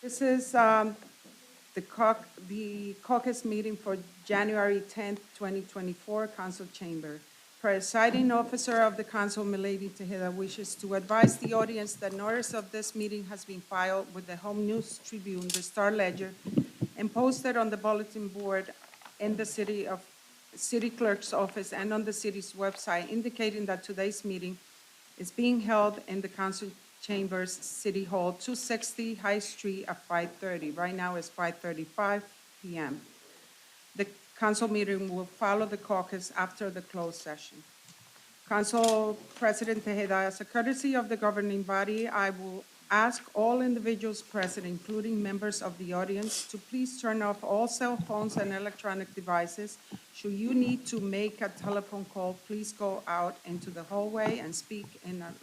This is the caucus meeting for January 10th, 2024, council chamber. Presiding officer of the council, Milady Tejeda, wishes to advise the audience that notice of this meeting has been filed with the Home News Tribune, the Star Ledger, and posted on the bulletin board in the city clerk's office and on the city's website, indicating that today's meeting is being held in the council chambers, City Hall, 260 High Street at 5:30. Right now it's 5:35 p.m. The council meeting will follow the caucus after the closed session. Council President Tejeda, as a courtesy of the governing body, I will ask all individuals present, including members of the audience, to please turn off all cell phones and electronic devices. Should you need to make a telephone call, please go out into the hallway and speak in a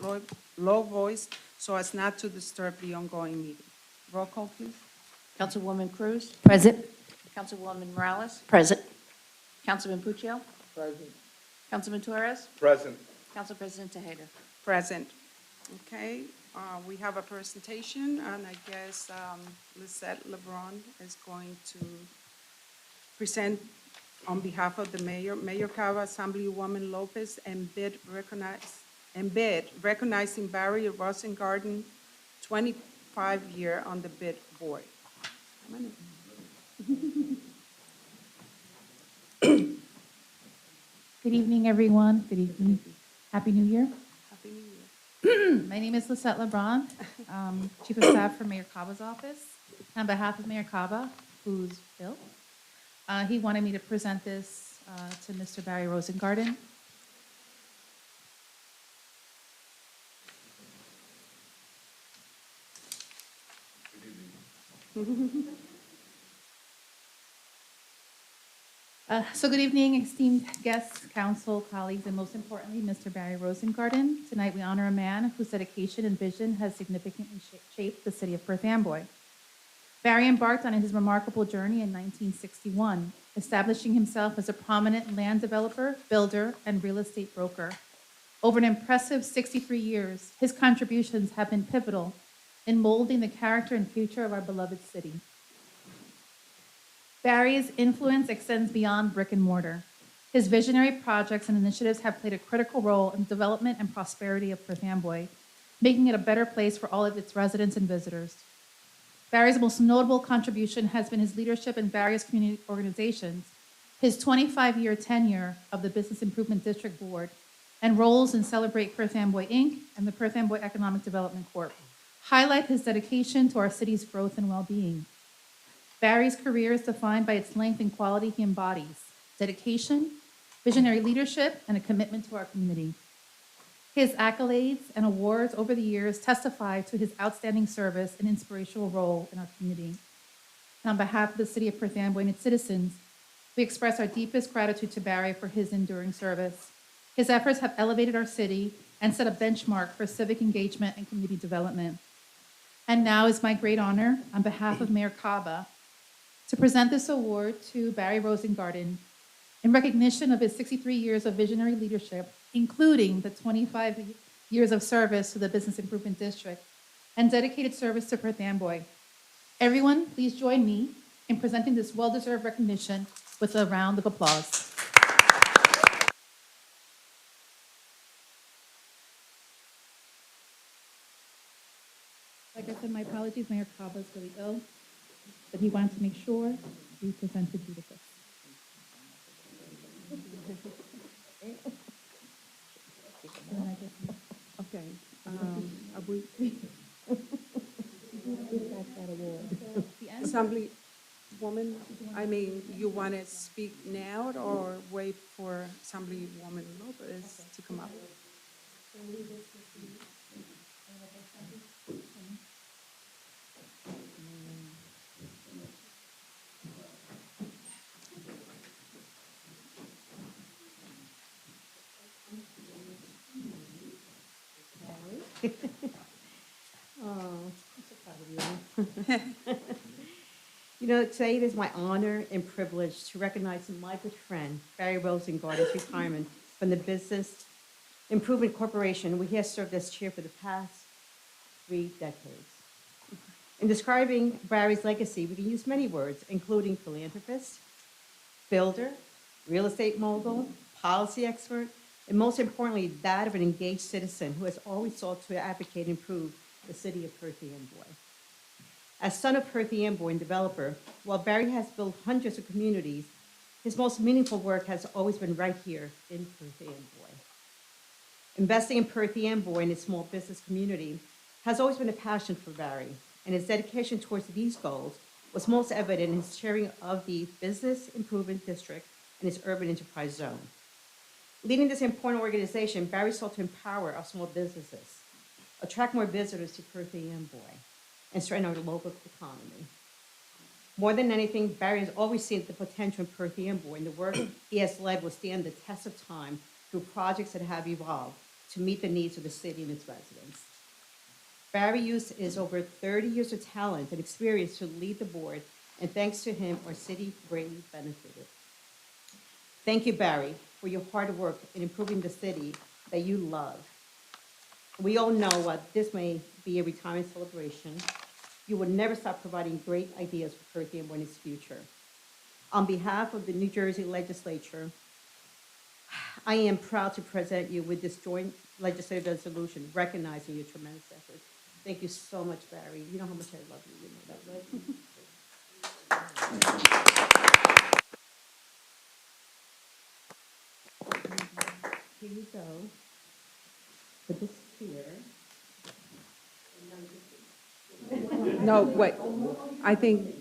low voice so as not to disturb the ongoing meeting. Roll call, please. Councilwoman Cruz? Present. Councilwoman Morales? Present. Councilman Puccio? Present. Councilman Torres? Present. Council President Tejeda? Present. Okay, we have a presentation, and I guess Lisette LeBron is going to present on behalf of the mayor, Mayor Cava, Assemblywoman Lopez, and bid recognizing Barry Rosengarten, 25-year on the bid board. Come on in. Good evening, everyone. Good evening. Happy New Year. Happy New Year. My name is Lisette LeBron, Chief of Staff for Mayor Cava's office. On behalf of Mayor Cava, who's ill, he wanted me to present this to Mr. Barry Rosengarten. So good evening, esteemed guests, council, colleagues, and most importantly, Mr. Barry Rosengarten. Tonight, we honor a man whose dedication and vision has significantly shaped the city of Perth Amboy. Barry embarked on his remarkable journey in 1961, establishing himself as a prominent land developer, builder, and real estate broker. Over an impressive 63 years, his contributions have been pivotal in molding the character and future of our beloved city. Barry's influence extends beyond brick and mortar. His visionary projects and initiatives have played a critical role in the development and prosperity of Perth Amboy, making it a better place for all of its residents and visitors. Barry's most notable contribution has been his leadership in various community organizations, his 25-year tenure of the Business Improvement District Board, and roles in Celebrate Perth Amboy, Inc. and the Perth Amboy Economic Development Corp. highlight his dedication to our city's growth and well-being. Barry's career is defined by its length and quality he embodies, dedication, visionary leadership, and a commitment to our community. His accolades and awards over the years testify to his outstanding service and inspirational role in our community. And on behalf of the city of Perth Amboy and its citizens, we express our deepest gratitude to Barry for his enduring service. His efforts have elevated our city and set a benchmark for civic engagement and community development. And now it's my great honor, on behalf of Mayor Cava, to present this award to Barry Rosengarten in recognition of his 63 years of visionary leadership, including the 25 years of service to the Business Improvement District and dedicated service to Perth Amboy. Everyone, please join me in presenting this well-deserved recognition with a round of applause. Like I said, my apologies, Mayor Cava is really ill, but he wanted to make sure we presented you with this. Okay. Are we, Assemblywoman, I mean, you want to speak now or wait for Assemblywoman Lopez to come up? You know, today it is my honor and privilege to recognize my good friend, Barry Rosengarten's retirement from the Business Improvement Corporation, where he has served as chair for the past 3 decades. In describing Barry's legacy, we can use many words, including philanthropist, builder, real estate mogul, policy expert, and most importantly, that of an engaged citizen who has always sought to advocate and improve the city of Perth Amboy. As son of Perth Amboy and developer, while Barry has built hundreds of communities, his most meaningful work has always been right here in Perth Amboy. Investing in Perth Amboy and its small business community has always been a passion for Barry, and his dedication towards these goals was most evident in his chairing of the Business Improvement District and its Urban Enterprise Zone. Leading this important organization, Barry sought to empower our small businesses, attract more visitors to Perth Amboy, and strengthen our local economy. More than anything, Barry has always seen the potential in Perth Amboy, and the work he has led will stand the test of time through projects that have evolved to meet the needs of the city and its residents. Barry used his over 30 years of talent and experience to lead the board, and thanks to him, our city greatly benefited. Thank you, Barry, for your hard work in improving the city that you love. We all know what this may be a retirement celebration. You will never stop providing great ideas for Perth Amboy and its future. On behalf of the New Jersey Legislature, I am proud to present you with this joint legislative resolution recognizing your tremendous efforts. Thank you so much, Barry. You know how much I love you. You know that, right? Here you go. Put this here. No, wait, I think,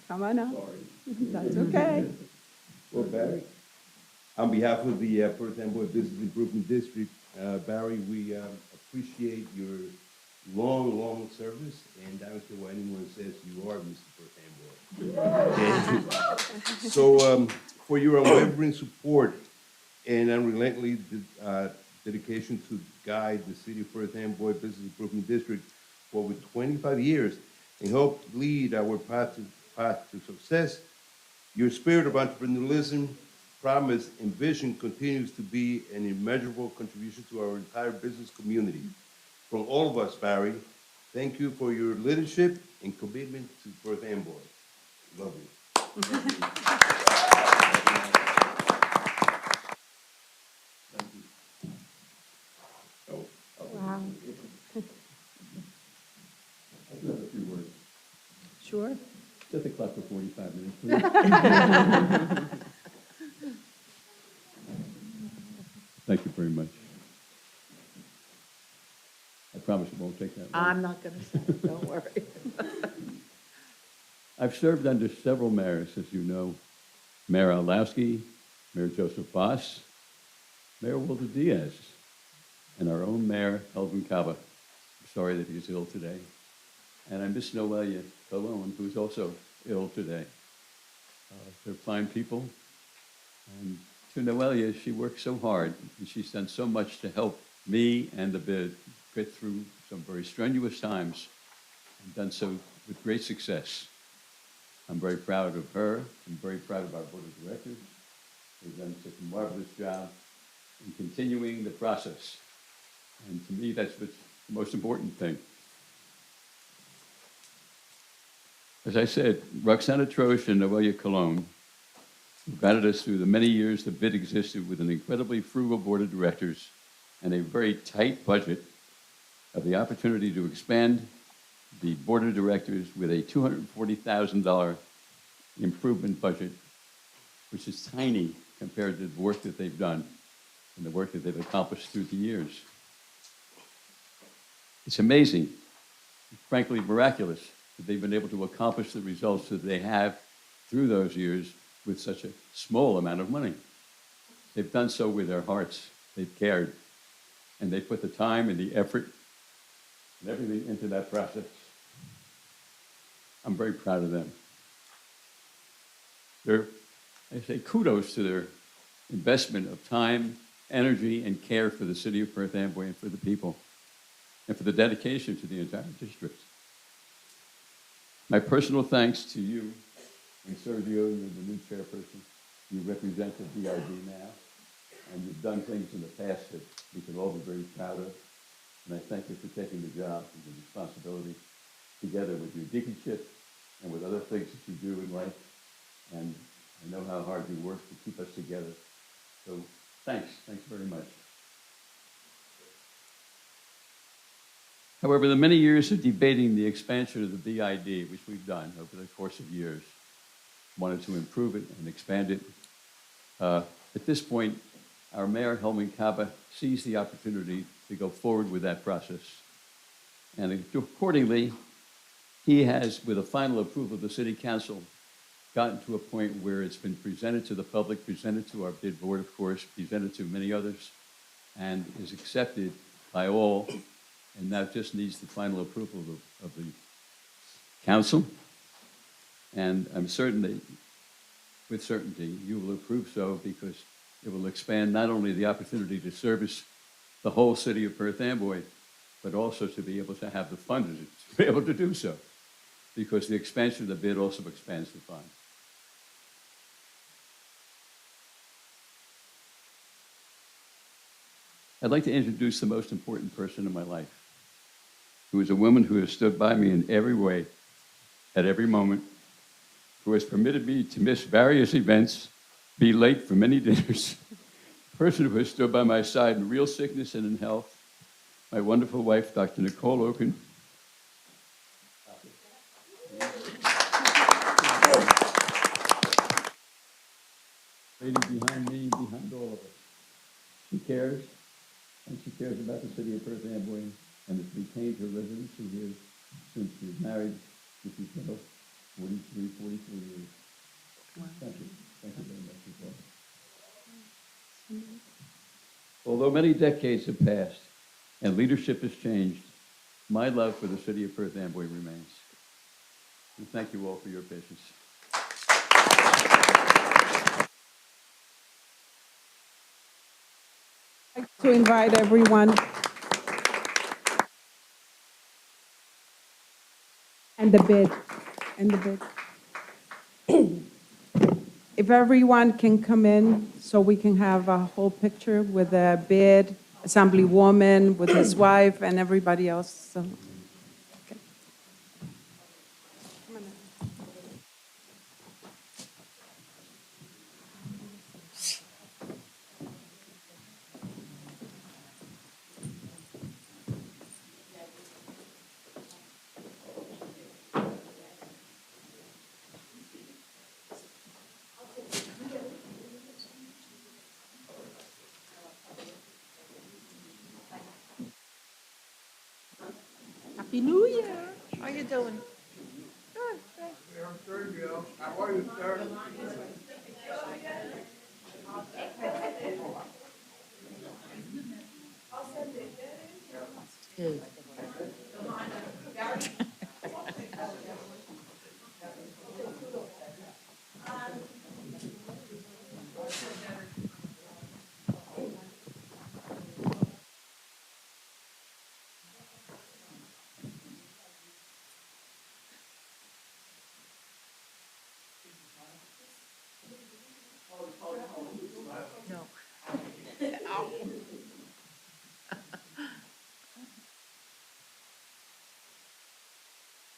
come on up. That's okay. Well, Barry, on behalf of the Perth Amboy Business Improvement District, Barry, we appreciate your long service, and I don't care what anyone says, you are Mr. Perth Amboy. So, for your unwavering support and unrelenting dedication to guide the city of Perth Amboy Business Improvement District for over 25 years and help lead our path to success, your spirit of entrepreneurialism, promise, and vision continues to be an immeasurable contribution to our entire business community. From all of us, Barry, thank you for your leadership and commitment to Perth Amboy. Love you. Thank you. Wow. I do have a few words. Sure. Set the clock for 45 minutes, please. Thank you very much. I promise it won't take that long. I'm not going to say it, don't worry. I've served under several mayors, as you know. Mayor Alowski, Mayor Joseph Voss, Mayor Walter Diaz, and our own Mayor, Elvin Cava. I'm sorry that he's ill today. And I miss Noelia Colon, who's also ill today. They're fine people. And to Noelia, she worked so hard, and she's done so much to help me and the bid get through some very strenuous times, and done so with great success. I'm very proud of her. I'm very proud of our board of directors. They've done such a marvelous job in continuing the process. And to me, that's what's the most important thing. As I said, Roxana Troche and Noelia Colon guided us through the many years the bid existed with an incredibly frugal board of directors and a very tight budget, of the opportunity to expand the board of directors with a $240,000 improvement budget, which is tiny compared to the work that they've done and the work that they've accomplished through the years. It's amazing, frankly miraculous, that they've been able to accomplish the results that they have through those years with such a small amount of money. They've done so with their hearts. They've cared. And they put the time and the effort and everything into that process. I'm very proud of them. I say kudos to their investment of time, energy, and care for the city of Perth Amboy and for the people, and for the dedication to the entire district. My personal thanks to you and Sergio, you're the new chairperson. You represent the DRD now, and you've done things in the past that we can all be very proud of. and I thank you for taking the job and the responsibility together with your deaconship and with other things that you do in life. And I know how hard you work to keep us together. So thanks very much. However, the many years of debating the expansion of the BID, which we've done over the course of years, wanted to improve it and expand it. At this point, our Mayor, Helman Kaba, sees the opportunity to go forward with that process. And accordingly, he has, with a final approval of the City Council, gotten to a point where it's been presented to the public, presented to our bid board, of course, presented to many others, and is accepted by all, and now just needs the final approval of the council. And I'm certain that, with certainty, you will approve so, because it will expand not only the opportunity to service the whole city of Perth Amboy, but also to be able to have the funds to be able to do so, because the expansion of the bid also expands the fund. I'd like to introduce the most important person in my life, who is a woman who has stood by me in every way, at every moment, who has permitted me to miss various events, be late for many dinners, a person who has stood by my side in real sickness and in health, my wonderful wife, Dr. Nicole Oken. Lady behind me, behind all of us. She cares, and she cares about the city of Perth Amboy, and has retained her residency here since she was married, which is now 43, 44 years. Wow. Thank you. Thank you very much, Nicole. Although many decades have passed and leadership has changed, my love for the city of Perth Amboy remains. And thank you all for your patience. I'd like to invite everyone and the bid. If everyone can come in so we can have a whole picture with the bid, Assemblywoman, with his wife, and everybody else. So, okay. Come on in. Happy New Year. How you doing? Good, thanks. How are you, sir? Good. No.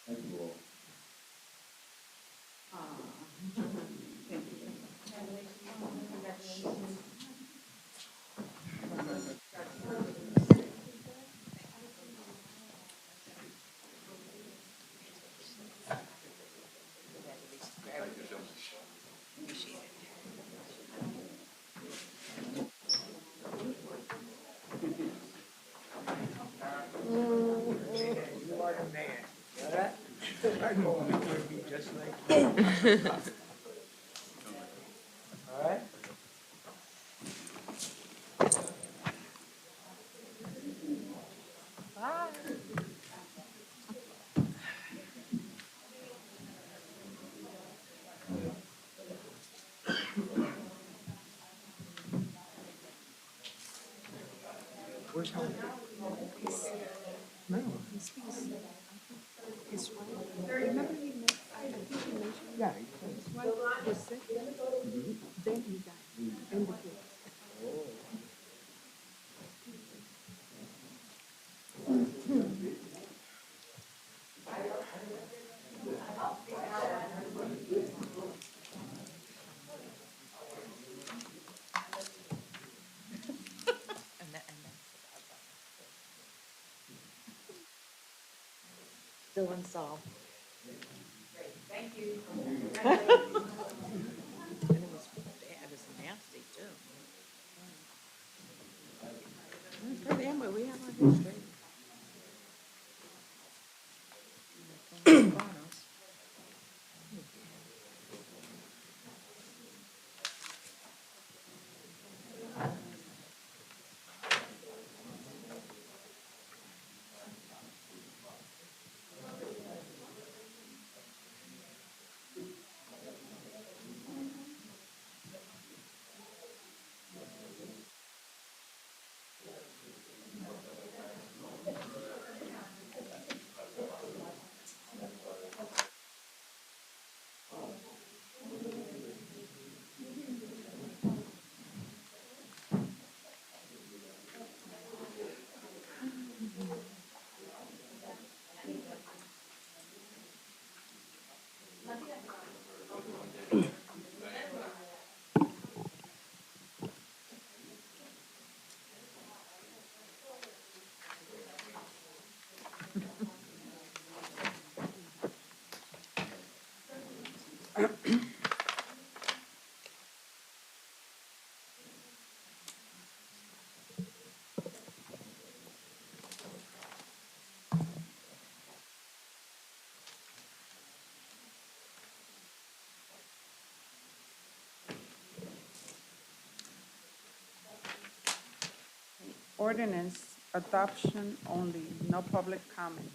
Thank you all. You are the man. All right? I know I'm going to be just like you. All right? Where's home? No. His wife. Remember he met, I think he mentioned Yeah. his wife was sick, then he died, and the kid. Still unsolved. And it was bad, it was nasty too. For them, we have our history. Ordinance, adoption only, no public comment.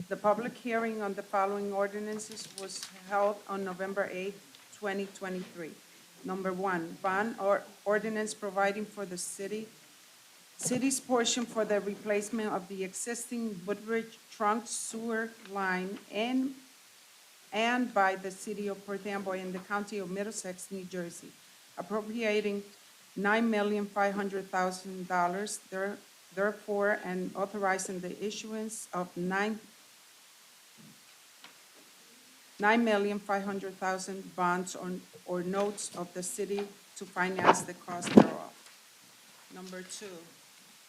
The public hearing on the following ordinances was held on November 8, 2023. Number one, bond or ordinance providing for the city's portion for the replacement of the existing Woodbridge trunk sewer line and by the city of Perth Amboy in the county of Middlesex, New Jersey, appropriating $9,500,000, therefore, and authorizing the issuance of $9,500,000 bonds or notes of the city to finance the cost thereof. Number two,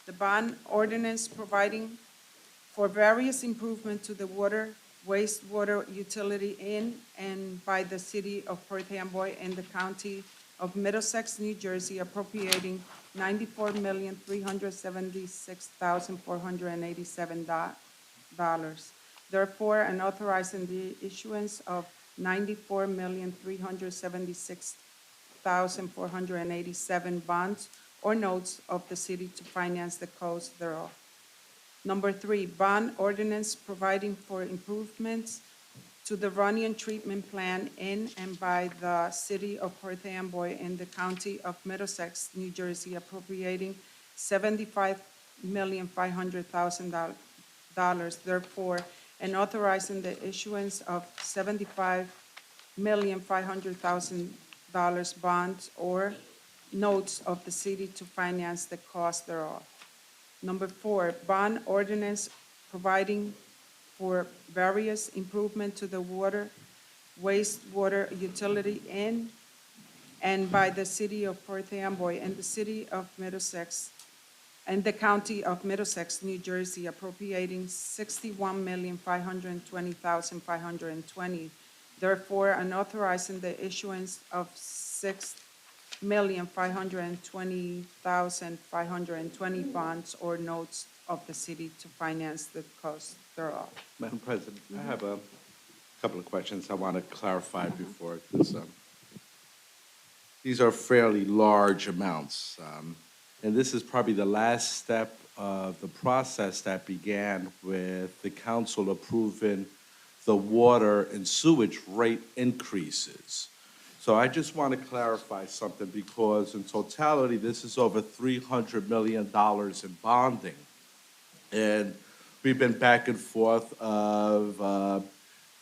the bond ordinance providing for various improvements to the water, wastewater utility in and by the city of Perth Amboy and the county of Middlesex, New Jersey, appropriating $94,376,487. Therefore, and authorizing the issuance of $94,376,487 bonds or notes of the city to finance the cost thereof. Number three, bond ordinance providing for improvements to the Runyon treatment plant in and by the city of Perth Amboy in the county of Middlesex, New Jersey, appropriating $75,500,000, therefore, and authorizing the issuance of $75,500,000 bonds or notes of the city to finance the cost thereof. Number four, bond ordinance providing for various improvement to the water, wastewater utility in and by the city of Perth Amboy and the city of Middlesex and the county of Middlesex, New Jersey, appropriating $61,520,520. Therefore, and authorizing the issuance of $6,520,520 bonds or notes of the city to finance the cost thereof. Madam President, I have a couple of questions I want to clarify before, because these are fairly large amounts. And this is probably the last step of the process that began with the council approving the water and sewage rate increases. So I just want to clarify something, because in totality, this is over $300 million in bonding. And we've been back and forth of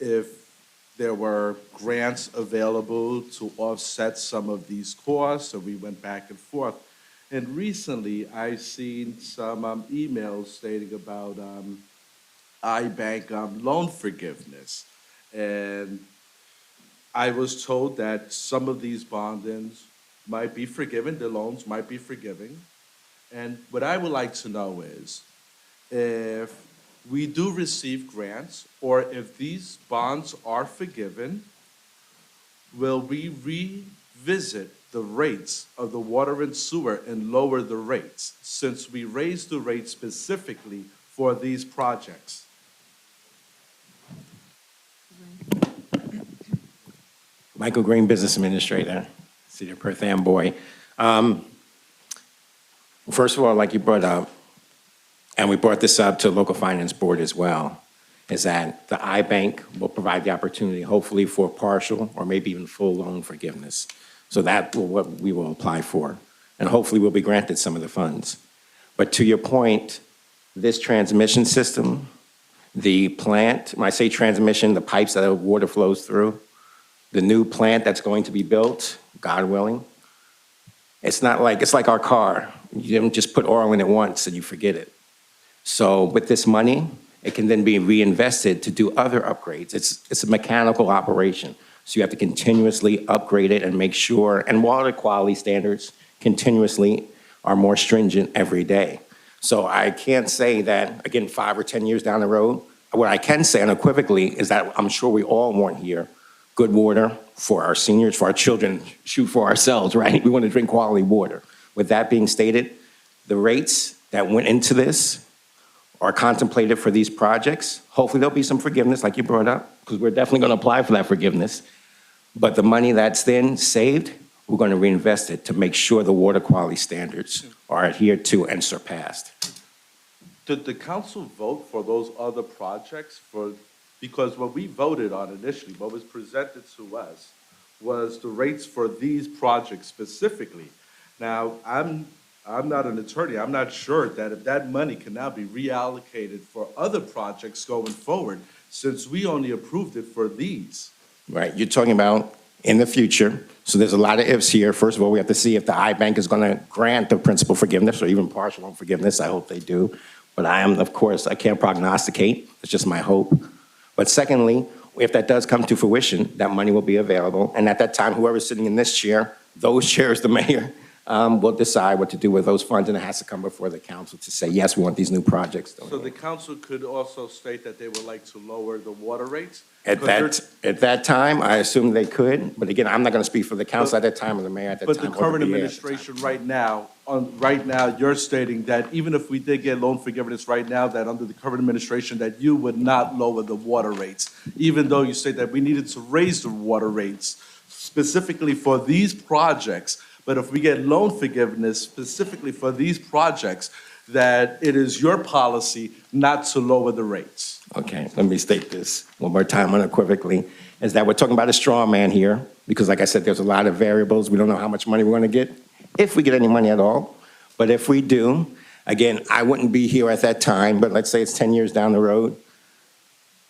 if there were grants available to offset some of these costs, so we went back and forth. And recently, I've seen some emails stating about iBank loan forgiveness. And I was told that some of these bondings might be forgiven, the loans might be forgiven. And what I would like to know is if we do receive grants, or if these bonds are forgiven, will we revisit the rates of the water and sewer and lower the rates, since we raised the rates specifically for these projects? Michael Green, Business Administrator, City of Perth, Amboy. First of all, like you brought up, and we brought this up to Local Finance Board as well, is that the iBank will provide the opportunity, hopefully, for partial or maybe even full loan forgiveness. So that's what we will apply for, and hopefully we'll be granted some of the funds. But to your point, this transmission system, the plant, when I say transmission, the pipes that the water flows through, the new plant that's going to be built, God willing, it's like our car. You don't just put oil in it once and you forget it. So with this money, it can then be reinvested to do other upgrades. It's a mechanical operation. So you have to continuously upgrade it and make sure, and water quality standards continuously are more stringent every day. So I can't say that, again, 5 or 10 years down the road, what I can say unequivocally is that I'm sure we all want here good water for our seniors, for our children, shoot, for ourselves, right? We want to drink quality water. With that being stated, the rates that went into this are contemplated for these projects. Hopefully there'll be some forgiveness, like you brought up, because we're definitely going to apply for that forgiveness. But the money that's then saved, we're going to reinvest it to make sure the water quality standards are adhered to and surpassed. Did the council vote for those other projects because what we voted on initially, what was presented to us, was the rates for these projects specifically. Now, I'm not an attorney. I'm not sure that if that money can now be reallocated for other projects going forward, since we only approved it for these. Right, you're talking about in the future. So there's a lot of ifs here. First of all, we have to see if the iBank is going to grant the principal forgiveness or even partial loan forgiveness. I hope they do. But of course, I can't prognosticate. It's just my hope. But secondly, if that does come to fruition, that money will be available. And at that time, whoever's sitting in this chair, those chairs, the mayor, will decide what to do with those funds, and it has to come before the council to say, yes, we want these new projects. So the council could also state that they would like to lower the water rates? At that time, I assume they could, but again, I'm not going to speak for the council at that time or the mayor at that time. But the current administration right now, you're stating that even if we did get loan forgiveness right now, that under the current administration, that you would not lower the water rates, even though you say that we needed to raise the water rates specifically for these projects. But if we get loan forgiveness specifically for these projects, that it is your policy not to lower the rates. Okay, let me state this one more time unequivocally, is that we're talking about a straw man here, because like I said, there's a lot of variables. We don't know how much money we're going to get, if we get any money at all. But if we do, again, I wouldn't be here at that time, but let's say it's 10 years down the road.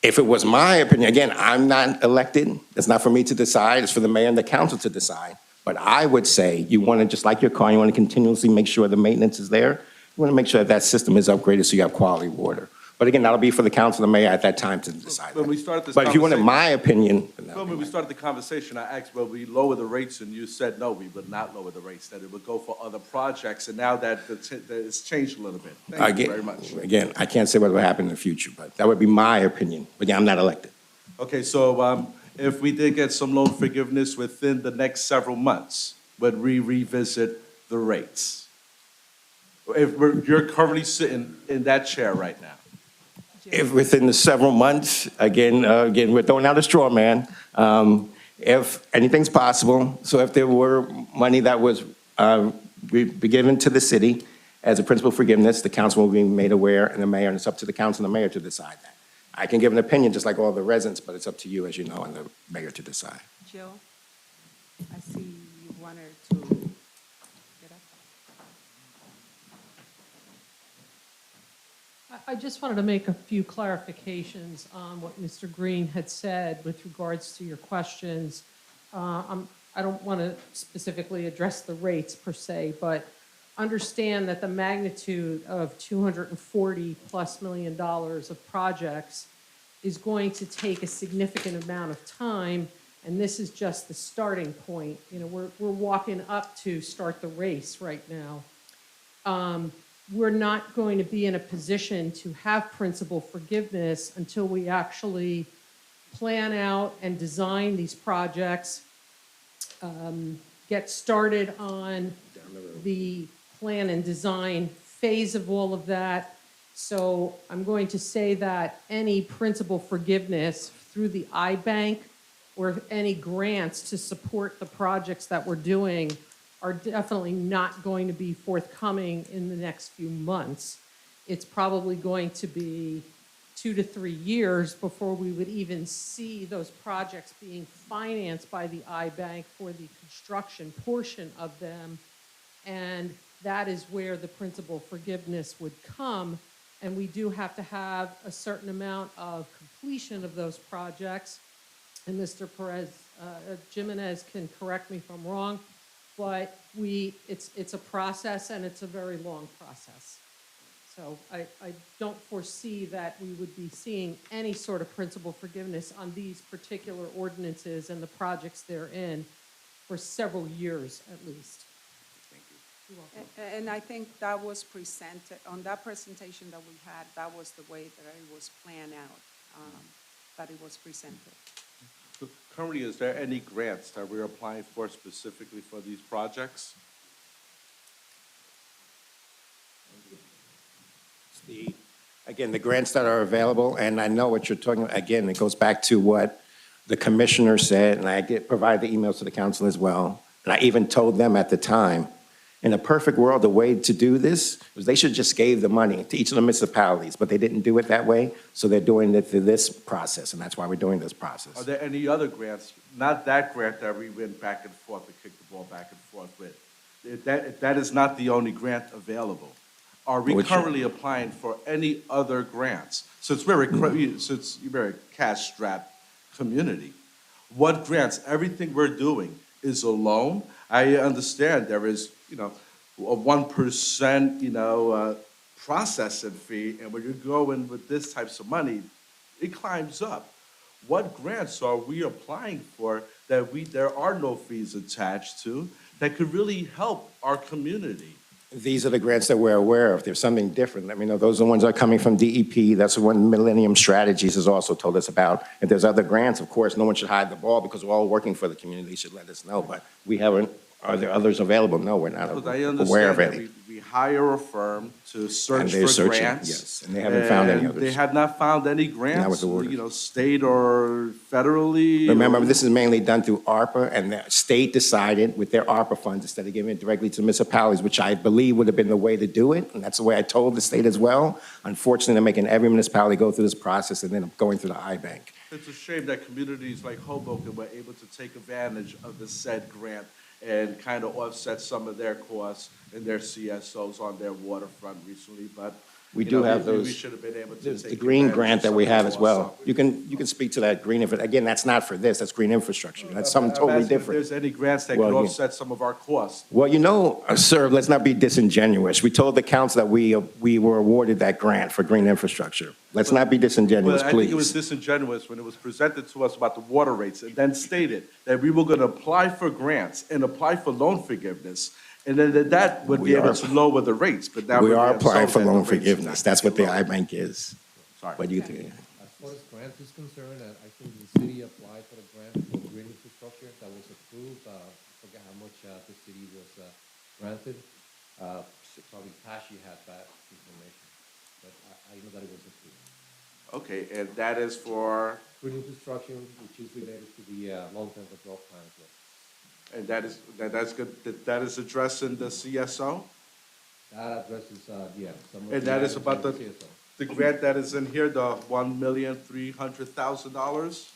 If it was my opinion, again, I'm not elected. It's not for me to decide. It's for the mayor and the council to decide. But I would say you want to, just like your car, you want to continuously make sure the maintenance is there. You want to make sure that that system is upgraded so you have quality water. But again, that'll be for the council and the mayor at that time to decide. When we started this But if you wanted my opinion. Well, when we started the conversation, I asked, will we lower the rates? And you said, no, we would not lower the rates, that it would go for other projects. And now that it's changed a little bit. Thank you very much. Again, I can't say what will happen in the future, but that would be my opinion. But yeah, I'm not elected. Okay, so if we did get some loan forgiveness within the next several months, would we revisit the rates? If you're currently sitting in that chair right now. If within the several months, again, we're throwing out a straw man. If anything's possible, so if there were money that was be given to the city as a principal forgiveness, the council will be made aware, and the mayor, and it's up to the council and the mayor to decide that. I can give an opinion just like all the residents, but it's up to you, as you know, and the mayor to decide. Jill, I see you wanted to get up. I just wanted to make a few clarifications on what Mr. Green had said with regards to your questions. I don't want to specifically address the rates per se, but understand that the magnitude of $240+ million of projects is going to take a significant amount of time, and this is just the starting point. You know, we're walking up to start the race right now. we're not going to be in a position to have principal forgiveness until we actually plan out and design these projects, get started on the plan and design phase of all of that. So I'm going to say that any principal forgiveness through the iBank or any grants to support the projects that we're doing are definitely not going to be forthcoming in the next few months. It's probably going to be 2 to 3 years before we would even see those projects being financed by the iBank for the construction portion of them. And that is where the principal forgiveness would come. And we do have to have a certain amount of completion of those projects. And Mr. Jimenez can correct me if I'm wrong, but it's a process and it's a very long process. So I don't foresee that we would be seeing any sort of principal forgiveness on these particular ordinances and the projects they're in for several years at least. You're welcome. And I think that was presented, on that presentation that we had, that was the way that it was planned out, that it was presented. So currently, is there any grants that we're applying for specifically for these projects? Again, the grants that are available, and I know what you're talking about, again, it goes back to what the commissioner said, and I provide the emails to the council as well. And I even told them at the time, in a perfect world, the way to do this was they should just gave the money to each of the municipalities, but they didn't do it that way, so they're doing it through this process, and that's why we're doing this process. Are there any other grants, not that grant that we went back and forth and kicked the ball back and forth with? That is not the only grant available. Are we Which- currently applying for any other grants? Since you're a cash-strapped community, what grants? Everything we're doing is a loan. I understand there is, a 1%, processing fee, and when you go in with this types of money, it climbs up. What grants are we applying for that there are no fees attached to that could really help our community? These are the grants that we're aware of. If there's something different, let me know. Those are the ones that are coming from DEP. That's the one Millennium Strategies has also told us about. If there's other grants, of course, no one should hide the ball because we're all working for the community. They should let us know, but we haven't, are there others available? No, we're not Because I aware of understand any. that we hire a firm to And search they're for searching, grants. yes, and they haven't found any and others. They have not found any grants, was the order. State or federally. Remember, or- this is mainly done through ARPA, and the state decided with their ARPA funds, instead of giving it directly to municipalities, which I believe would have been the way to do it, and that's the way I told the state as well. Unfortunately, they're making every municipality go through this process and then going through the iBank. It's a shame that communities like Hoboken were able to take advantage of the said grant and kind of offset some of their costs and their CSOs on their waterfront recently, but We you do know, have we those. should have been able to There's take the green advantage grant of that some we of the have as costs. well. You can speak to that green, again, that's not for this, that's green infrastructure. That's something I'm totally asking different. If there's any grants that Well, could yeah. offset some of our costs. Well, sir, let's not be disingenuous. We told the council that we were awarded that grant for green infrastructure. Let's not be disingenuous, But I think it was please. disingenuous when it was presented to us about the water rates and then stated that we were going to apply for grants and apply for loan forgiveness, and then that would be We able are- to lower the rates, but now We we're are being applying told for that the loan rates are forgiveness. not That's what the gonna be iBank is. Sorry. What do you think? As far as grant is concerned, I think the city applied for the grant for green infrastructure that was approved. I forget how much the city was granted. Probably Tashi had that information, but I know that it was approved. Okay, and that is for, Green infrastructure, which is related to the long-term control plan as well. and that's good, that is addressed in the CSO? That addresses, some of And the that is items about in the, CSO. the grant that is in here, the $1,300,000?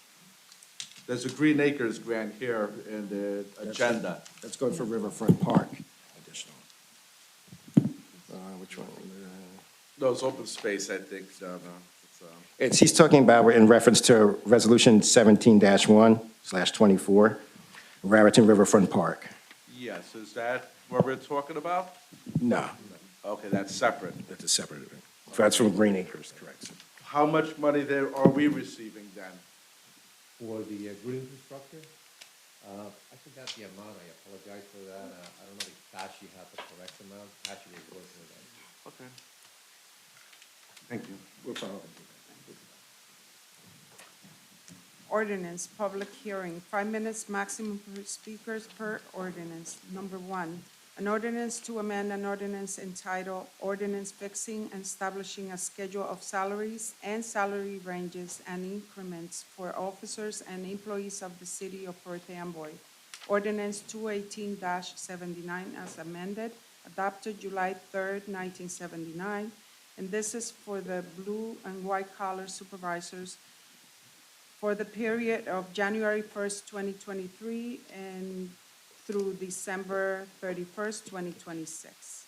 There's a Green Acres grant here in the agenda. Let's go for Riverfront Park. Additional. Which one? No, it's open space, I think, it's, He's talking about in reference to Resolution 17-1/24, Raritan Riverfront Park. yes, is that what we're talking about? No, Okay, that's separate. that's a separate event. That's from Green Acres, correct. How much money there are we receiving then? For the green infrastructure, I forgot the amount, I apologize for that. I don't know if Tashi had the correct amount, Tashi was working with that. Okay. Thank you. We're following. Ordinance, public hearing, 5 minutes maximum per speakers per ordinance. Number one, an ordinance to amend an ordinance entitled Ordinance Fixing and Establishing a Schedule of Salaries and Salary Ranges and Increments for Officers and Employees of the City of Perth Amboy. Ordinance 218-79 as amended, adopted July 3rd, 1979. And this is for the blue and white collar supervisors for the period of January 1st, 2023 and through December 31st, 2026.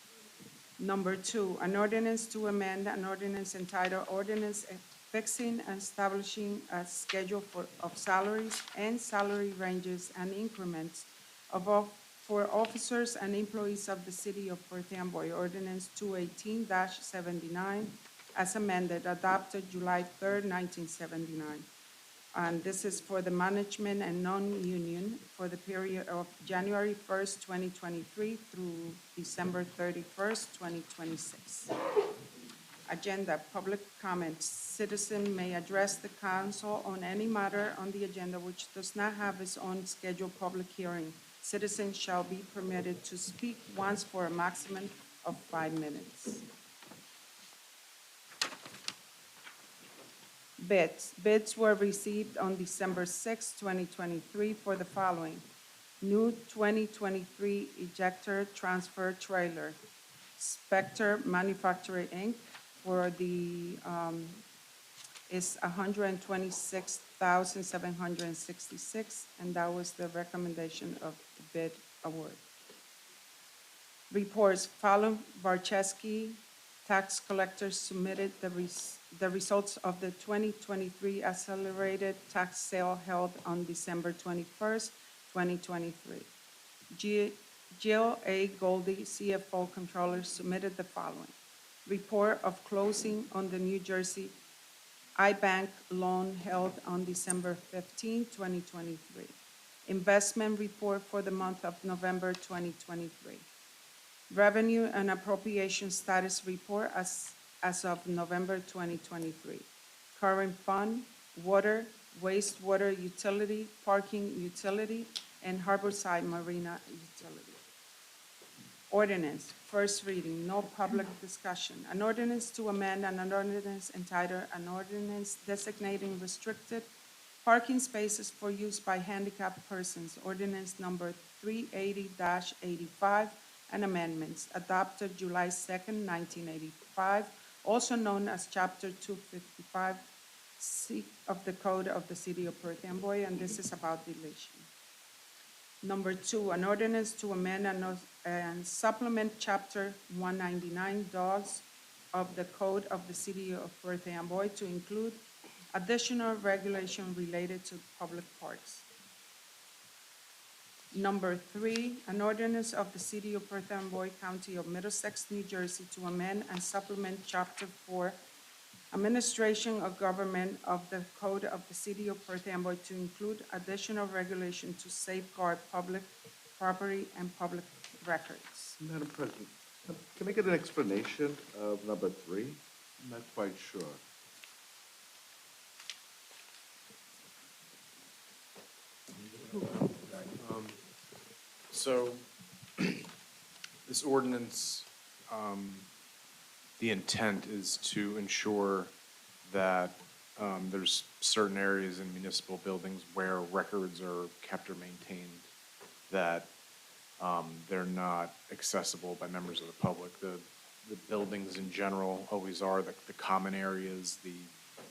Number two, an ordinance to amend an ordinance entitled Ordinance Fixing and Establishing a Schedule of Salaries and Salary Ranges and Increments for officers and employees of the City of Perth Amboy, Ordinance 218-79, as amended, adopted July 3rd, 1979. And this is for the management and non-union for the period of January 1st, 2023 through December 31st, 2026. Agenda, public comments. Citizen may address the council on any matter on the agenda which does not have its own scheduled public hearing. Citizens shall be permitted to speak once for a maximum of 5 minutes. Bids. Bids were received on December 6, 2023 for the following. New 2023 ejector transfer trailer. Spectre Manufacturing, Inc. for the, is $126,766, and that was the recommendation of the bid award. Reports. Fallon Barczewski, tax collector, submitted the results of the 2023 accelerated tax sale held on December 21st, 2023. Jill A. Goldie, CFO Controller, submitted the following. Report of closing on the New Jersey iBank loan held on December 15, 2023. Investment report for the month of November 2023. Revenue and appropriation status report as of November 2023. Current fund, water, wastewater utility, parking utility, and harborside marina utility. Ordinance, first reading, no public discussion. An ordinance to amend an ordinance entitled an ordinance designating restricted parking spaces for use by handicapped persons, ordinance number 380-85, and amendments, adopted July 2nd, 1985, also known as Chapter 255C of the Code of the City of Perth Amboy, and this is about deletion. Number two, an ordinance to amend and supplement Chapter 199 dogs of the Code of the City of Perth Amboy to include additional regulation related to public parks. Number three, an ordinance of the City of Perth Amboy, County of Middlesex, New Jersey, to amend and supplement Chapter 4, Administration of Government of the Code of the City of Perth Amboy to include additional regulation to safeguard public property and public records. Madam President, can I get an explanation of number 3? I'm not quite sure. So, this ordinance, the intent is to ensure that there's certain areas in municipal buildings where records are kept or maintained that they're not accessible by members of the public. The buildings in general always are, the common areas, the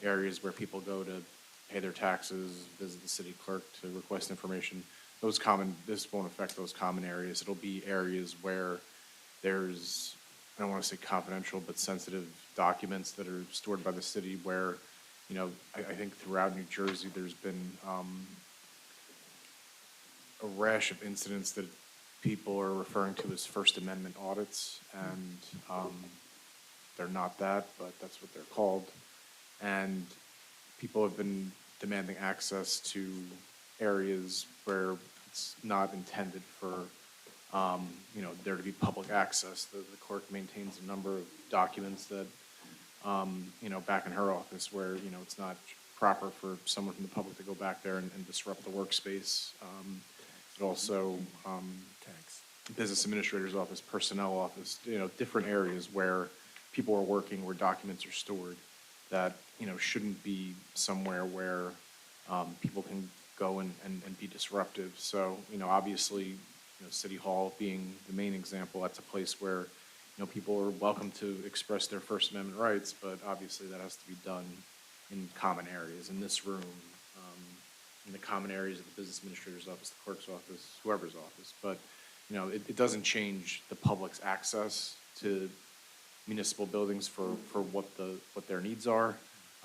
areas where people go to pay their taxes, visit the city clerk to request information. This won't affect those common areas. It'll be areas where there's, I don't want to say confidential, but sensitive documents that are stored by the city where, you know, I think throughout New Jersey, there's been a rash of incidents that people are referring to as First Amendment audits, and they're not that, but that's what they're called. And people have been demanding access to areas where it's not intended for there to be public access. The clerk maintains a number of documents that, back in her office where, it's not proper for someone from the public to go back there and disrupt the workspace. But also, business administrator's office, personnel office, different areas where people are working, where documents are stored that, shouldn't be somewhere where people can go and be disruptive. So, obviously, City Hall being the main example, that's a place where, people are welcome to express their First Amendment rights, but obviously that has to be done in common areas, in this room, in the common areas of the business administrator's office, the clerk's office, whoever's office. But, it doesn't change the public's access to municipal buildings for what their needs are.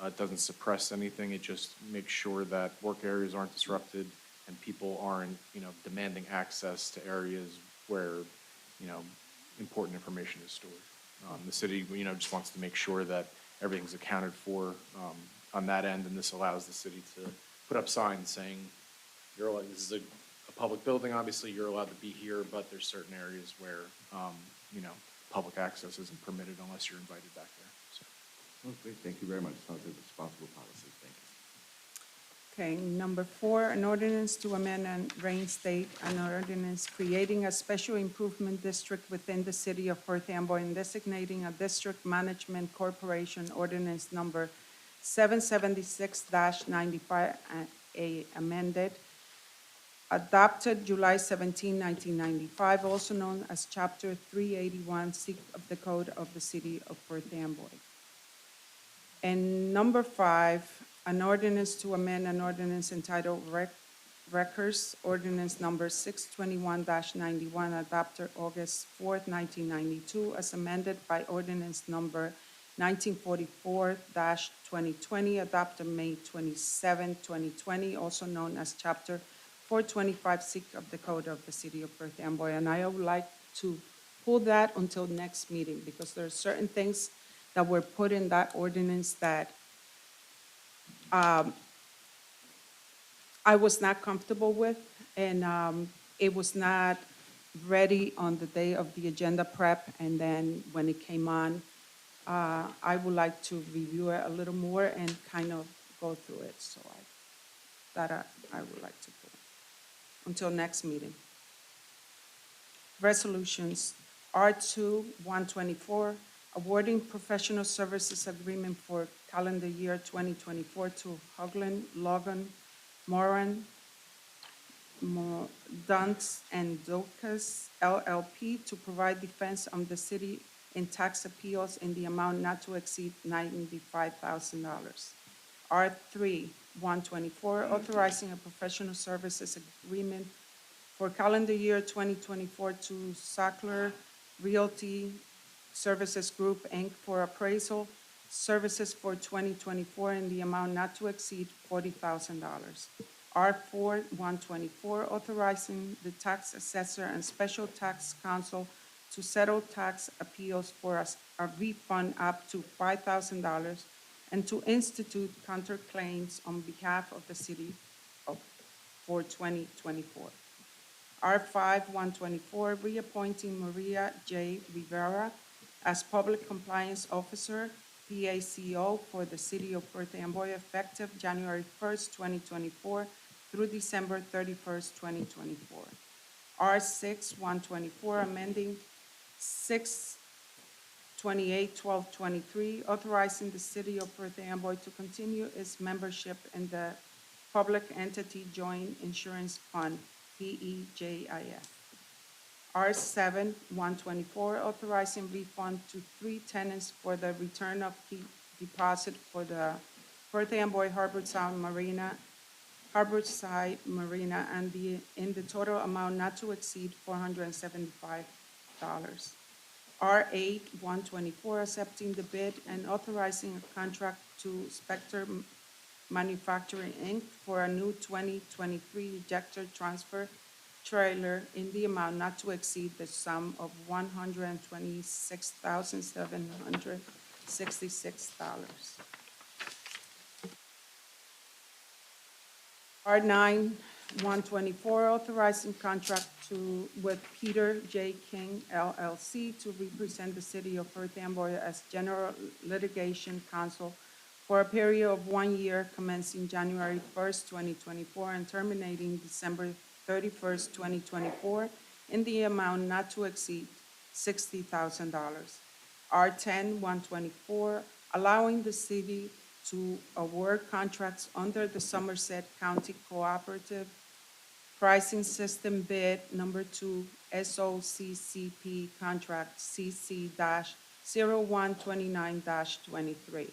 It doesn't suppress anything. It just makes sure that work areas aren't disrupted and people aren't, demanding access to areas where, important information is stored. The city, just wants to make sure that everything's accounted for on that end, and this allows the city to put up signs saying, this is a public building, obviously, you're allowed to be here, but there's certain areas where, public access isn't permitted unless you're invited back there. So. Okay, thank you very much. Sounds like a responsible policy. Thank you. Okay, number 4, an ordinance to amend and reinstate an ordinance creating a special improvement district within the city of Perth Amboy and designating a district management corporation, ordinance number 776-95, amended, adopted July 17, 1995, also known as Chapter 381C of the Code of the City of Perth Amboy. And number 5, an ordinance to amend an ordinance entitled Records, ordinance number 621-91, adopted August 4th, 1992, as amended by ordinance number 1944-2020, adopted May 27, 2020, also known as Chapter 425C of the Code of the City of Perth Amboy. And I would like to pull that until next meeting because there are certain things that were put in that ordinance that I was not comfortable with, and it was not ready on the day of the agenda prep, and then when it came on, I would like to review it a little more and kind of go through it, so I would like to put it until next meeting. Resolutions, R2-124, awarding professional services agreement for calendar year 2024 to Hoagland, Logan, Moran, Dunst, and Docas LLP to provide defense on the city in tax appeals in the amount not to exceed $95,000. R3-124, authorizing a professional services agreement for calendar year 2024 to Sackler Realty Services Group, Inc. for appraisal services for 2024 in the amount not to exceed $40,000. R4-124, authorizing the tax assessor and special tax counsel to settle tax appeals for a refund up to $5,000 and to institute counterclaims on behalf of the city for 2024. R5-124, reappointing Maria J. Rivera as Public Compliance Officer, PACO, for the City of Perth Amboy, effective January 1st, 2024 through December 31st, 2024. R6-124, amending 628-1223, authorizing the City of Perth Amboy to continue its membership in the Public Entity Joint Insurance Fund, PEJIF. R7-124, authorizing refund to 3 tenants for the return of key deposit for the Perth Amboy Harborside Marina, and in the total amount not to exceed $475. R8-124, accepting the bid and authorizing a contract to Spectre Manufacturing, Inc. for a new 2023 ejector transfer trailer in the amount not to exceed the sum of $126,766. R9, 124, authorizing contract with Peter J. King LLC to represent the city of Perth Amboy as general litigation counsel for a period of 1 year commencing January 1st, 2024, and terminating December 31st, 2024, in the amount not to exceed $60,000. R10-124, allowing the city to award contracts under the Somerset County Cooperative Pricing System Bid Number 2, SOCCP Contract CC-0129-23.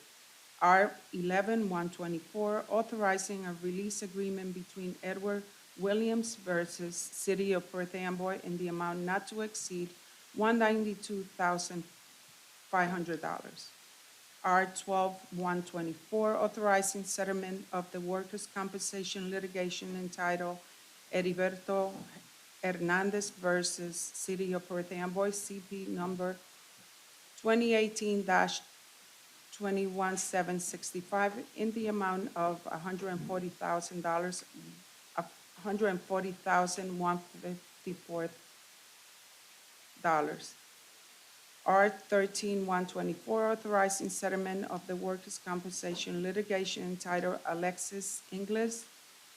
R11-124, authorizing a release agreement between Edward Williams versus City of Perth Amboy in the amount not to exceed $192,500. R12-124, authorizing settlement of the workers' compensation litigation entitled Heriberto Hernandez versus City of Perth Amboy, CP number 2018-21765, in the amount of $140,000, $140,154. R13-124, authorizing settlement of the workers' compensation litigation entitled Alexis Inglis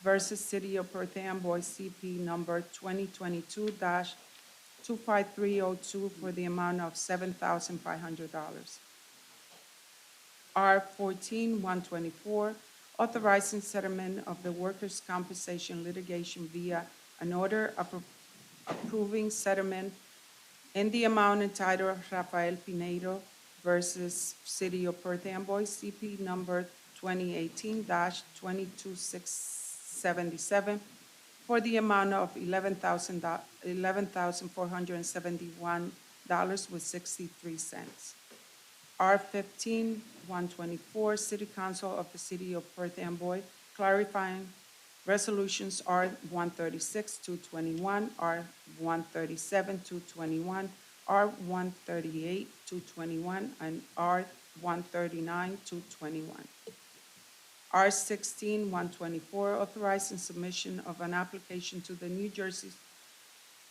versus City of Perth Amboy, CP number 2022-25302, for the amount of $7,500. R14-124, authorizing settlement of the workers' compensation litigation via an order approving settlement in the amount entitled Rafael Pinedo versus City of Perth Amboy, CP number 2018-22677, for the amount of $11,471.63. R15-124, City Council of the City of Perth Amboy, clarifying resolutions R136-221, R137-221, R138-221, and R139-221. R16-124, authorizing submission of an application to the New Jersey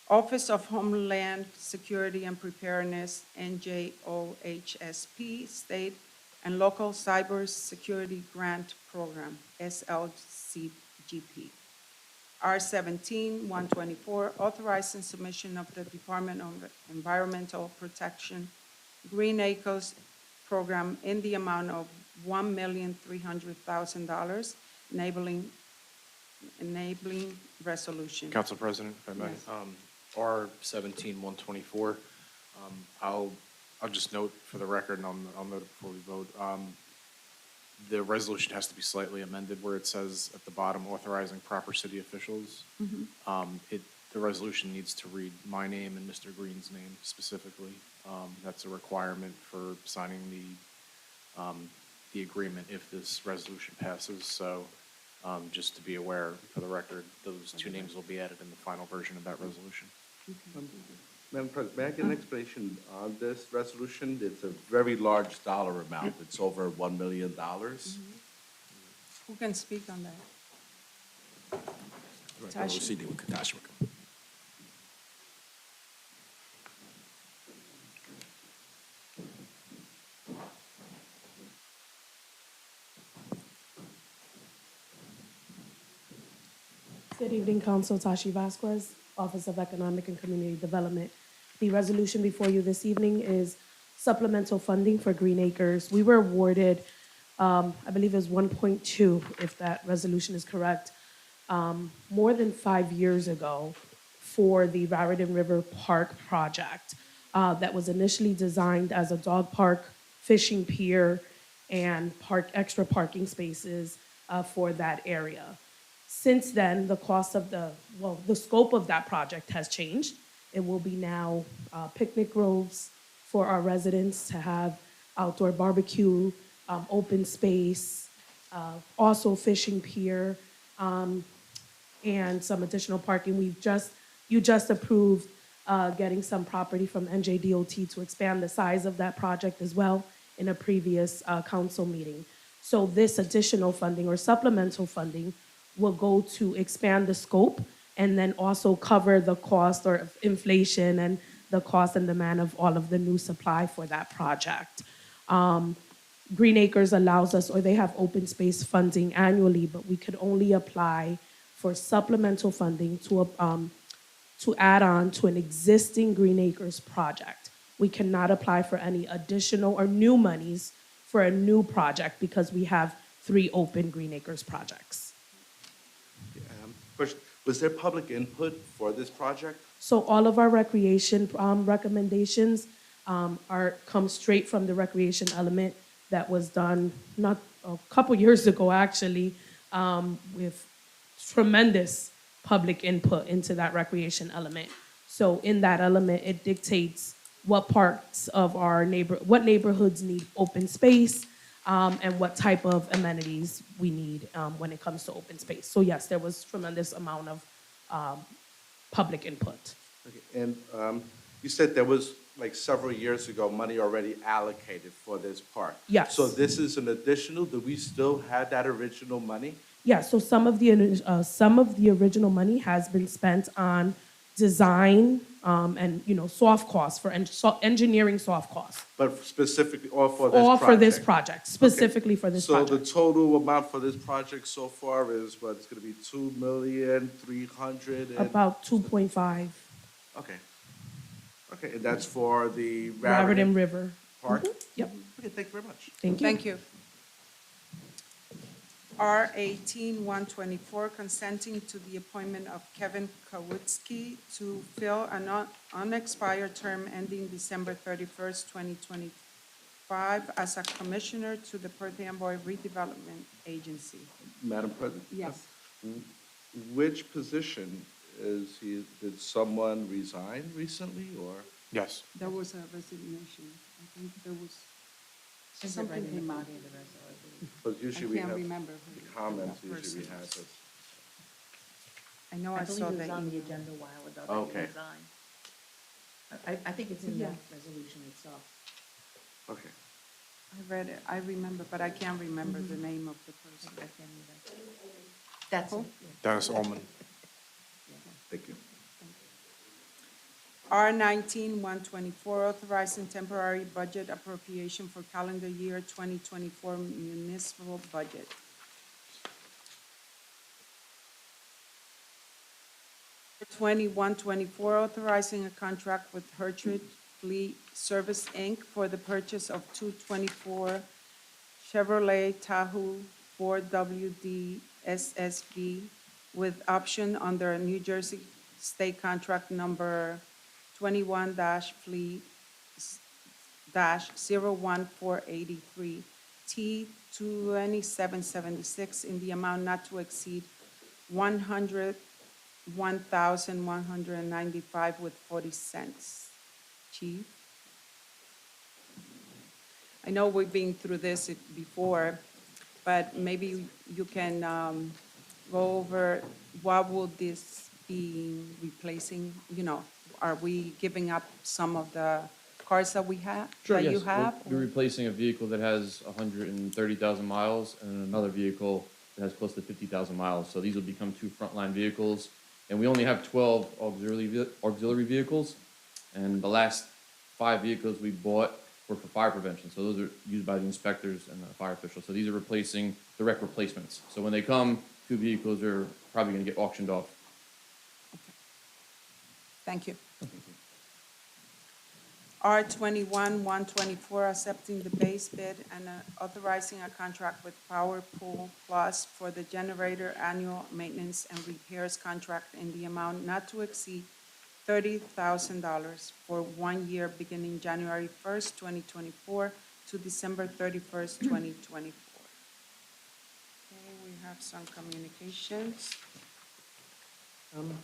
Office of Homeland Security and Preparedness, NJOHSP, State and Local Cyber Security Grant Program, SLCGP. R17-124, authorizing submission of the Department of Environmental Protection Green Acres Program in the amount of $1,300,000, enabling resolution. Council President, if I may. Yes. R17-124, I'll just note for the record, and I'll note it before we vote, the resolution has to be slightly amended where it says at the bottom, authorizing proper city officials. The resolution needs to read my name and Mr. Green's name specifically. That's a requirement for signing the agreement if this resolution passes. So just to be aware, for the record, those two names will be added in the final version of that resolution. Madam President, may I get an explanation on this resolution? It's a very large dollar amount. It's over $1 million. Who can speak on that? Tasha. Good evening, Council. Tashi Vasquez, Office of Economic and Community Development. The resolution before you this evening is supplemental funding for Green Acres. We were awarded, I believe it was 1.2, if that resolution is correct, more than 5 years ago for the Raritan River Park project that was initially designed as a dog park, fishing pier, and extra parking spaces for that area. Since then, the cost of the scope of that project has changed. It will be now picnic groves for our residents to have outdoor barbecue, open space, also fishing pier, and some additional parking. You just approved getting some property from NJDOT to expand the size of that project as well in a previous council meeting. So this additional funding or supplemental funding will go to expand the scope and then also cover the cost or inflation and the cost and demand of all of the new supply for that project. Green Acres allows us, or they have open space funding annually, but we could only apply for supplemental funding to add on to an existing Green Acres project. We cannot apply for any additional or new monies for a new project because we have 3 open Green Acres projects. Question, was there public input for this project? So all of our recreation recommendations come straight from the recreation element that was done not a couple years ago, actually, with tremendous public input into that recreation element. So in that element, it dictates what parts of our what neighborhoods need open space, and what type of amenities we need when it comes to open space. So yes, there was tremendous amount of public input. Okay, and you said there was, like several years ago, money already allocated for this park. Yes. So this is an additional, do we still have that original money? Yeah, so some of the original money has been spent on design and soft costs for engineering soft costs. But specifically, all for this project? All for this project, specifically for this So project. the total amount for this project so far is what, it's gonna be 2,300,000 and? About 2.5. Okay. Okay, and that's for the Raritan River. Park? Yep. Okay, thank you very much. Thank you. Thank you. R 18-124, consenting to the appointment of Kevin Kowitsky to fill an unexpired term ending December 31st, 2025, as a commissioner to the Perth Amboy Redevelopment Agency. Madam President? Yes. Which position is he, did someone resign recently, or? Yes. There was a resignation. I think there was Since they're something writing came the out. body of the resolution. Because usually we I can't have remember who the comments, that usually we person have is. this. I know I I believe saw it that was on the email. agenda a while ago that Okay. he resigned. I think it's in the Yeah. resolution itself. Okay. I read it, I remember, but I can't remember the name of the I person. can't either. That's it. yeah. Dennis Ullman. Thank you. R 19-124, authorizing temporary budget appropriation for calendar year 2024 municipal budget. R 21-24, authorizing a contract with Hertrid Fleet Service, Inc. for the purchase of 224 Chevrolet Tahoe 4WD SSV with option under New Jersey State Contract Number 21-Fleet-01483 T2776 in the amount not to exceed $101,195 with 40 cents. Chief? I know we've been through this before, but maybe you can go over what will this be replacing? Are we giving up some of the cars that we have, Sure, that yes. you have? We're replacing a vehicle that has 130,000 miles and another vehicle that has close to 50,000 miles. So these will become 2 frontline vehicles. And we only have 12 auxiliary vehicles. And the last 5 vehicles we bought were for fire prevention. So those are used by the inspectors and the fire officials. So these are replacing direct replacements. So when they come, 2 vehicles are probably going to get auctioned off. Thank you. R 21-124, accepting the base bid and authorizing a contract with Power Pool Plus for the generator annual maintenance and repairs contract in the amount not to exceed $30,000 for 1 year beginning January 1st, 2024 to December 31st, 2024. Okay, we have some communications. I'm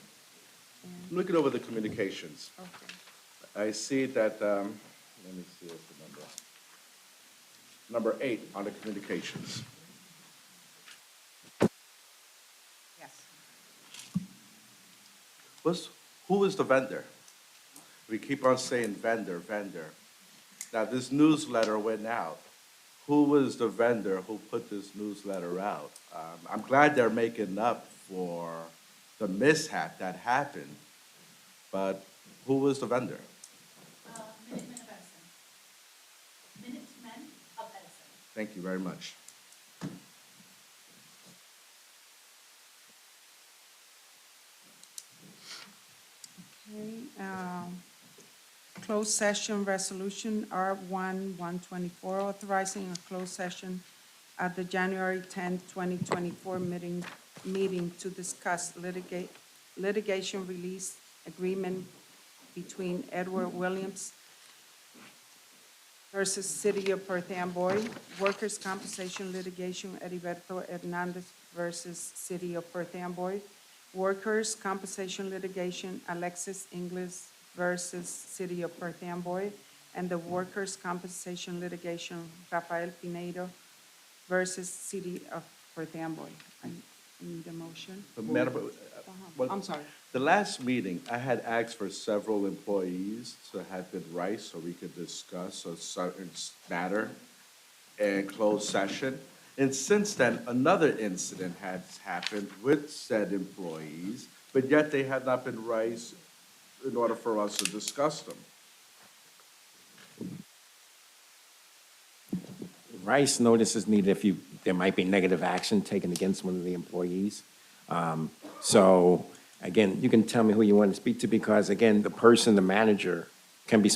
looking over the communications. Okay. I see that, let me see what's the number. Number 8 on the communications. Yes. Who is the vendor? We keep on saying vendor, vendor. Now, this newsletter went out. who was the vendor who put this newsletter out? I'm glad they're making up for the mishap that happened, but who was the vendor? Minutemen of Edison. Minutemen of Edison. Thank you very much. Okay, closed session resolution R1-124, authorizing a closed session at the January 10th, 2024 meeting to discuss litigation release agreement between Edward Williams versus City of Perth Amboy, workers' compensation litigation Heriberto Hernandez versus City of Perth Amboy, workers' compensation litigation Alexis Inglis versus City of Perth Amboy, and the workers' compensation litigation Rafael Pinedo versus City of Perth Amboy. I need a motion. Madam, well, I'm sorry. the last meeting, I had asked for several employees to have been right so we could discuss a certain matter in closed session. And since then, another incident has happened with said employees, but yet they have not been right in order for us to discuss them. Rice notice is needed if there might be negative action taken against one of the employees. So, again, you can tell me who you want to speak to, because, again, the person, the manager, can be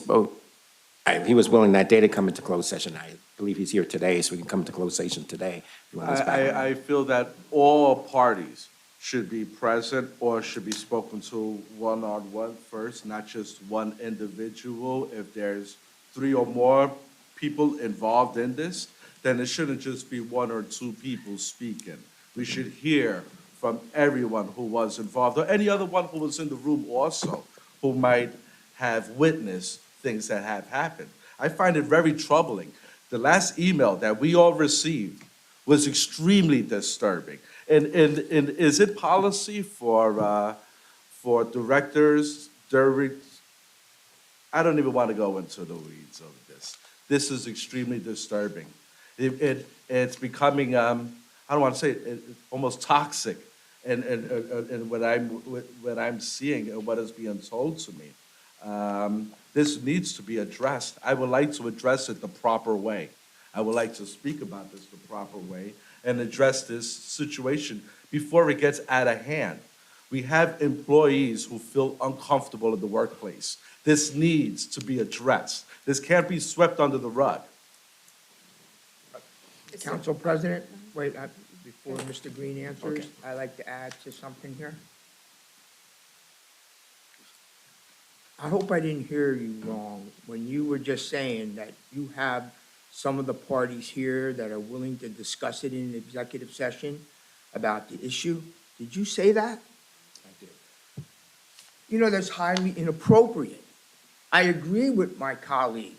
he was willing that day to come into closed session. I believe he's here today, so we can come to closed session today. If you want us back. I feel that all parties should be present or should be spoken to one-on-one first, not just one individual. If there's 3 or more people involved in this, then it shouldn't just be 1 or 2 people speaking. We should hear from everyone who was involved, or any other one who was in the room also, who might have witnessed things that have happened. I find it very troubling. The last email that we all received was extremely disturbing. And is it policy for directors during, I don't even want to go into the weeds of this. This is extremely disturbing. It's becoming, I don't want to say it, almost toxic, and what I'm seeing and what is being told to me. This needs to be addressed. I would like to address it the proper way. I would like to speak about this the proper way and address this situation before it gets out of hand. We have employees who feel uncomfortable in the workplace. This needs to be addressed. This can't be swept under the rug. Council President, wait, before Mr. Green answers, I'd like to add to something here. I hope I didn't hear you wrong when you were just saying that you have some of the parties here that are willing to discuss it in an executive session about the issue. Did you say that? I did. You know, that's highly inappropriate. I agree with my colleague.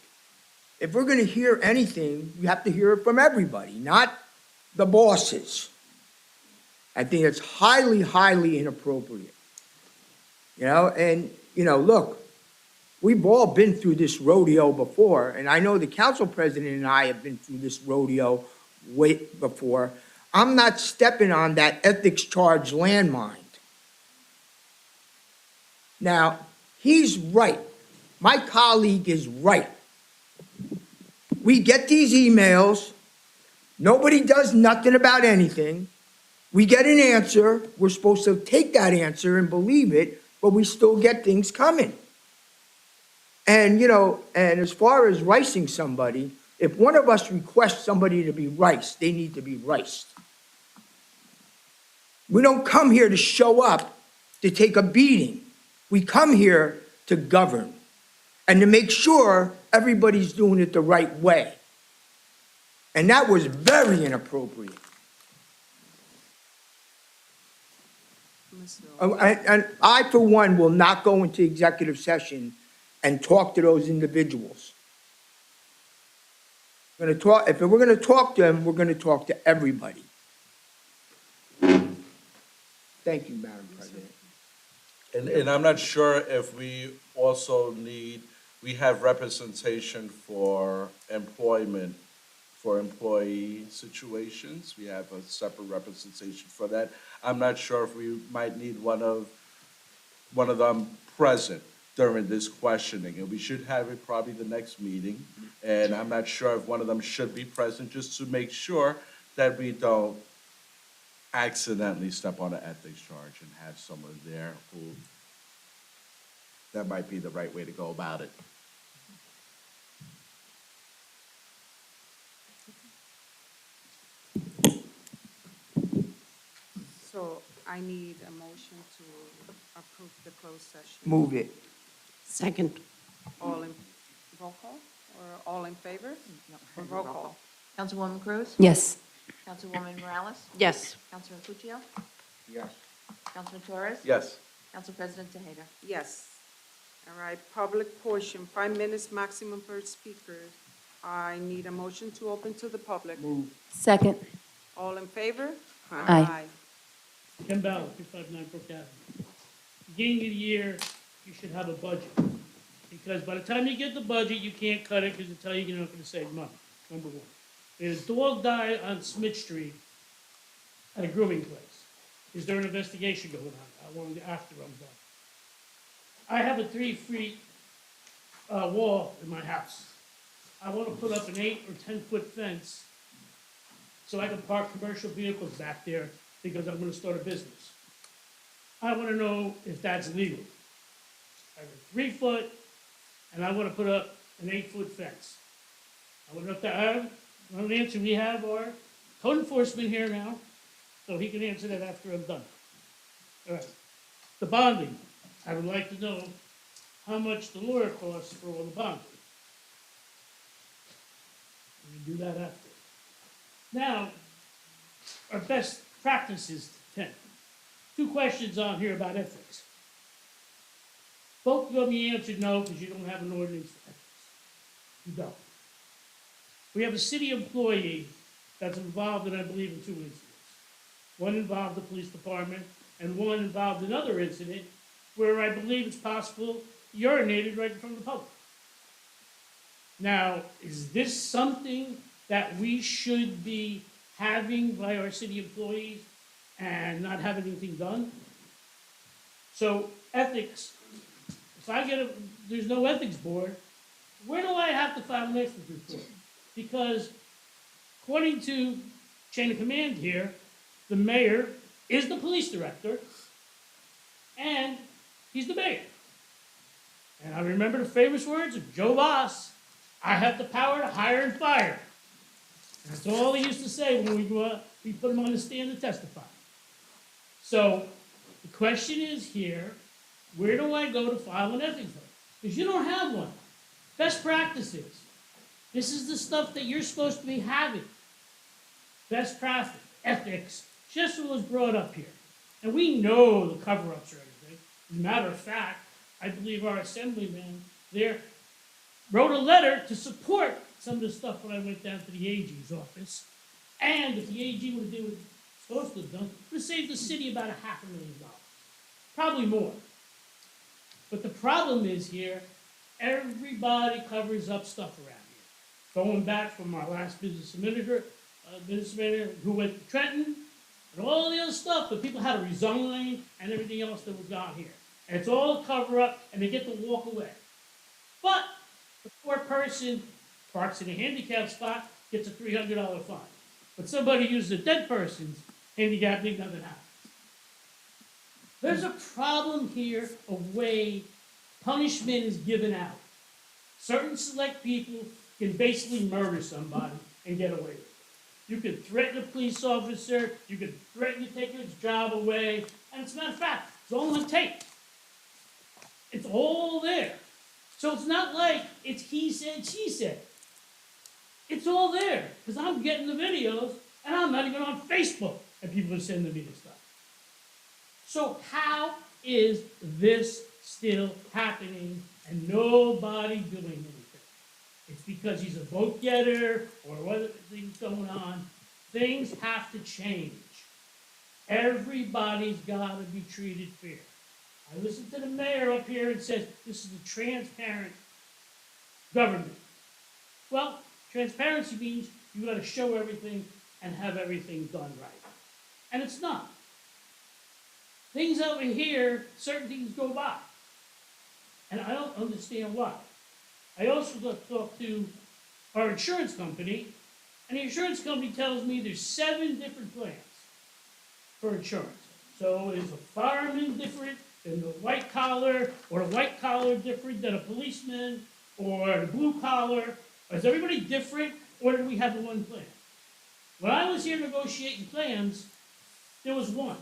If we're going to hear anything, you have to hear it from everybody, not the bosses. I think it's highly, highly inappropriate. You know, and, you know, look, we've all been through this rodeo before, and I know the council president and I have been through this rodeo way before. I'm not stepping on that ethics charge landmine. Now, he's right. My colleague is right. We get these emails. Nobody does nothing about anything. We get an answer. We're supposed to take that answer and believe it, but we still get things coming. And, you know, and as far as ricing somebody, if one of us requests somebody to be riced, they need to be riced. We don't come here to show up to take a beating. We come here to govern and to make sure everybody's doing it the right way. And that was very inappropriate. And I, for one, will not go into executive session and talk to those individuals. If we're going to talk to them, we're going to talk to everybody. Thank you, Madam President. And I'm not sure if we also need, we have representation for employment for employee situations. We have a separate representation for that. I'm not sure if we might need one of them present during this questioning, and we should have it probably the next meeting. And I'm not sure if one of them should be present, just to make sure that we don't accidentally step on an ethics charge and have someone there who, that might be the right way to go about it. So I need a motion to approve the closed session. Move it. Second. All in, roll call, or all in favor? Or roll call? Councilwoman Cruz? Yes. Councilwoman Morales? Yes. Councilman Puccio? Yes. Councilman Torres? Yes. Council President Tejeda? Yes. All right, public portion, 5 minutes maximum per speaker. I need a motion to open to the public. Move. Second. All in favor? Aye. Ken Bell, 259 Brook Avenue. Beginning of the year, you should have a budget. Because by the time you get the budget, you can't cut it because they tell you you're not gonna save money, number one. There's a dog died on Smith Street at a grooming place. Is there an investigation going on? I want to after I'm done. I have a 3-feet wall in my house. I want to put up an 8 or 10-foot fence so I can park commercial vehicles back there because I'm gonna start a business. I wanna know if that's legal. I have a 3-foot, and I wanna put up an 8-foot fence. I would have to have, one answer, we have our code enforcement here now, so he can answer that after I'm done. All right, the bonding, I would like to know how much the lawyer costs for all the bonding. We do that after. Now, our best practices, 10. 2 questions on here about ethics. Both of them you answered no, because you don't have an ordinance for ethics. You don't. We have a city employee that's involved in, I believe, in 2 incidents. One involved the police department, and one involved another incident where I believe it's possible urinated right in front of the public. Now, is this something that we should be having by our city employees and not have anything done? So ethics, if I get there's no ethics board, where do I have to file an ethics report? Because according to chain of command here, the mayor is the police director and he's the mayor. And I remember the famous words of Joe Voss, I have the power to hire and fire. That's all he used to say when we put him on the stand to testify. So the question is here, where do I go to file an ethics vote? Because you don't have one. Best practices. This is the stuff that you're supposed to be having. Best practice, ethics, just what was brought up here. And we know the cover-ups or anything. As a matter of fact, I believe our assemblyman there wrote a letter to support some of the stuff when I went down to the AG's office. And if the AG would have done what it's supposed to have done, it would have saved the city about $500,000. Probably more. But the problem is here, everybody covers up stuff around here. Going back from our last business administrator who went to Trenton, and all the other stuff, but people had to resign and everything else that was on here. And it's all a cover-up, and they get to walk away. But the poor person parks in a handicapped spot, gets a $300 fine. But somebody uses a dead person's handicap thing, nothing happens. There's a problem here of way punishment is given out. Certain select people can basically murder somebody and get away with it. You can threaten a police officer, you can threaten to take his job away, and as a matter of fact, it's all on tape. It's all there. So it's not like it's he said, she said. It's all there, because I'm getting the videos, and I'm not even on Facebook, and people are sending me this stuff. So how is this still happening and nobody doing anything? It's because he's a vote getter or what things going on. Things have to change. Everybody's got to be treated fair. I listened to the mayor up here and says this is a transparent government. Well, transparency means you gotta show everything and have everything done right. And it's not. Things over here, certain things go by. And I don't understand why. I also talked to our insurance company, and the insurance company tells me there's 7 different plans for insurance. So is a fireman different than the white collar, or the white collar different than a policeman, or the blue collar? Is everybody different, or do we have the one plan? When I was here negotiating plans, there was one.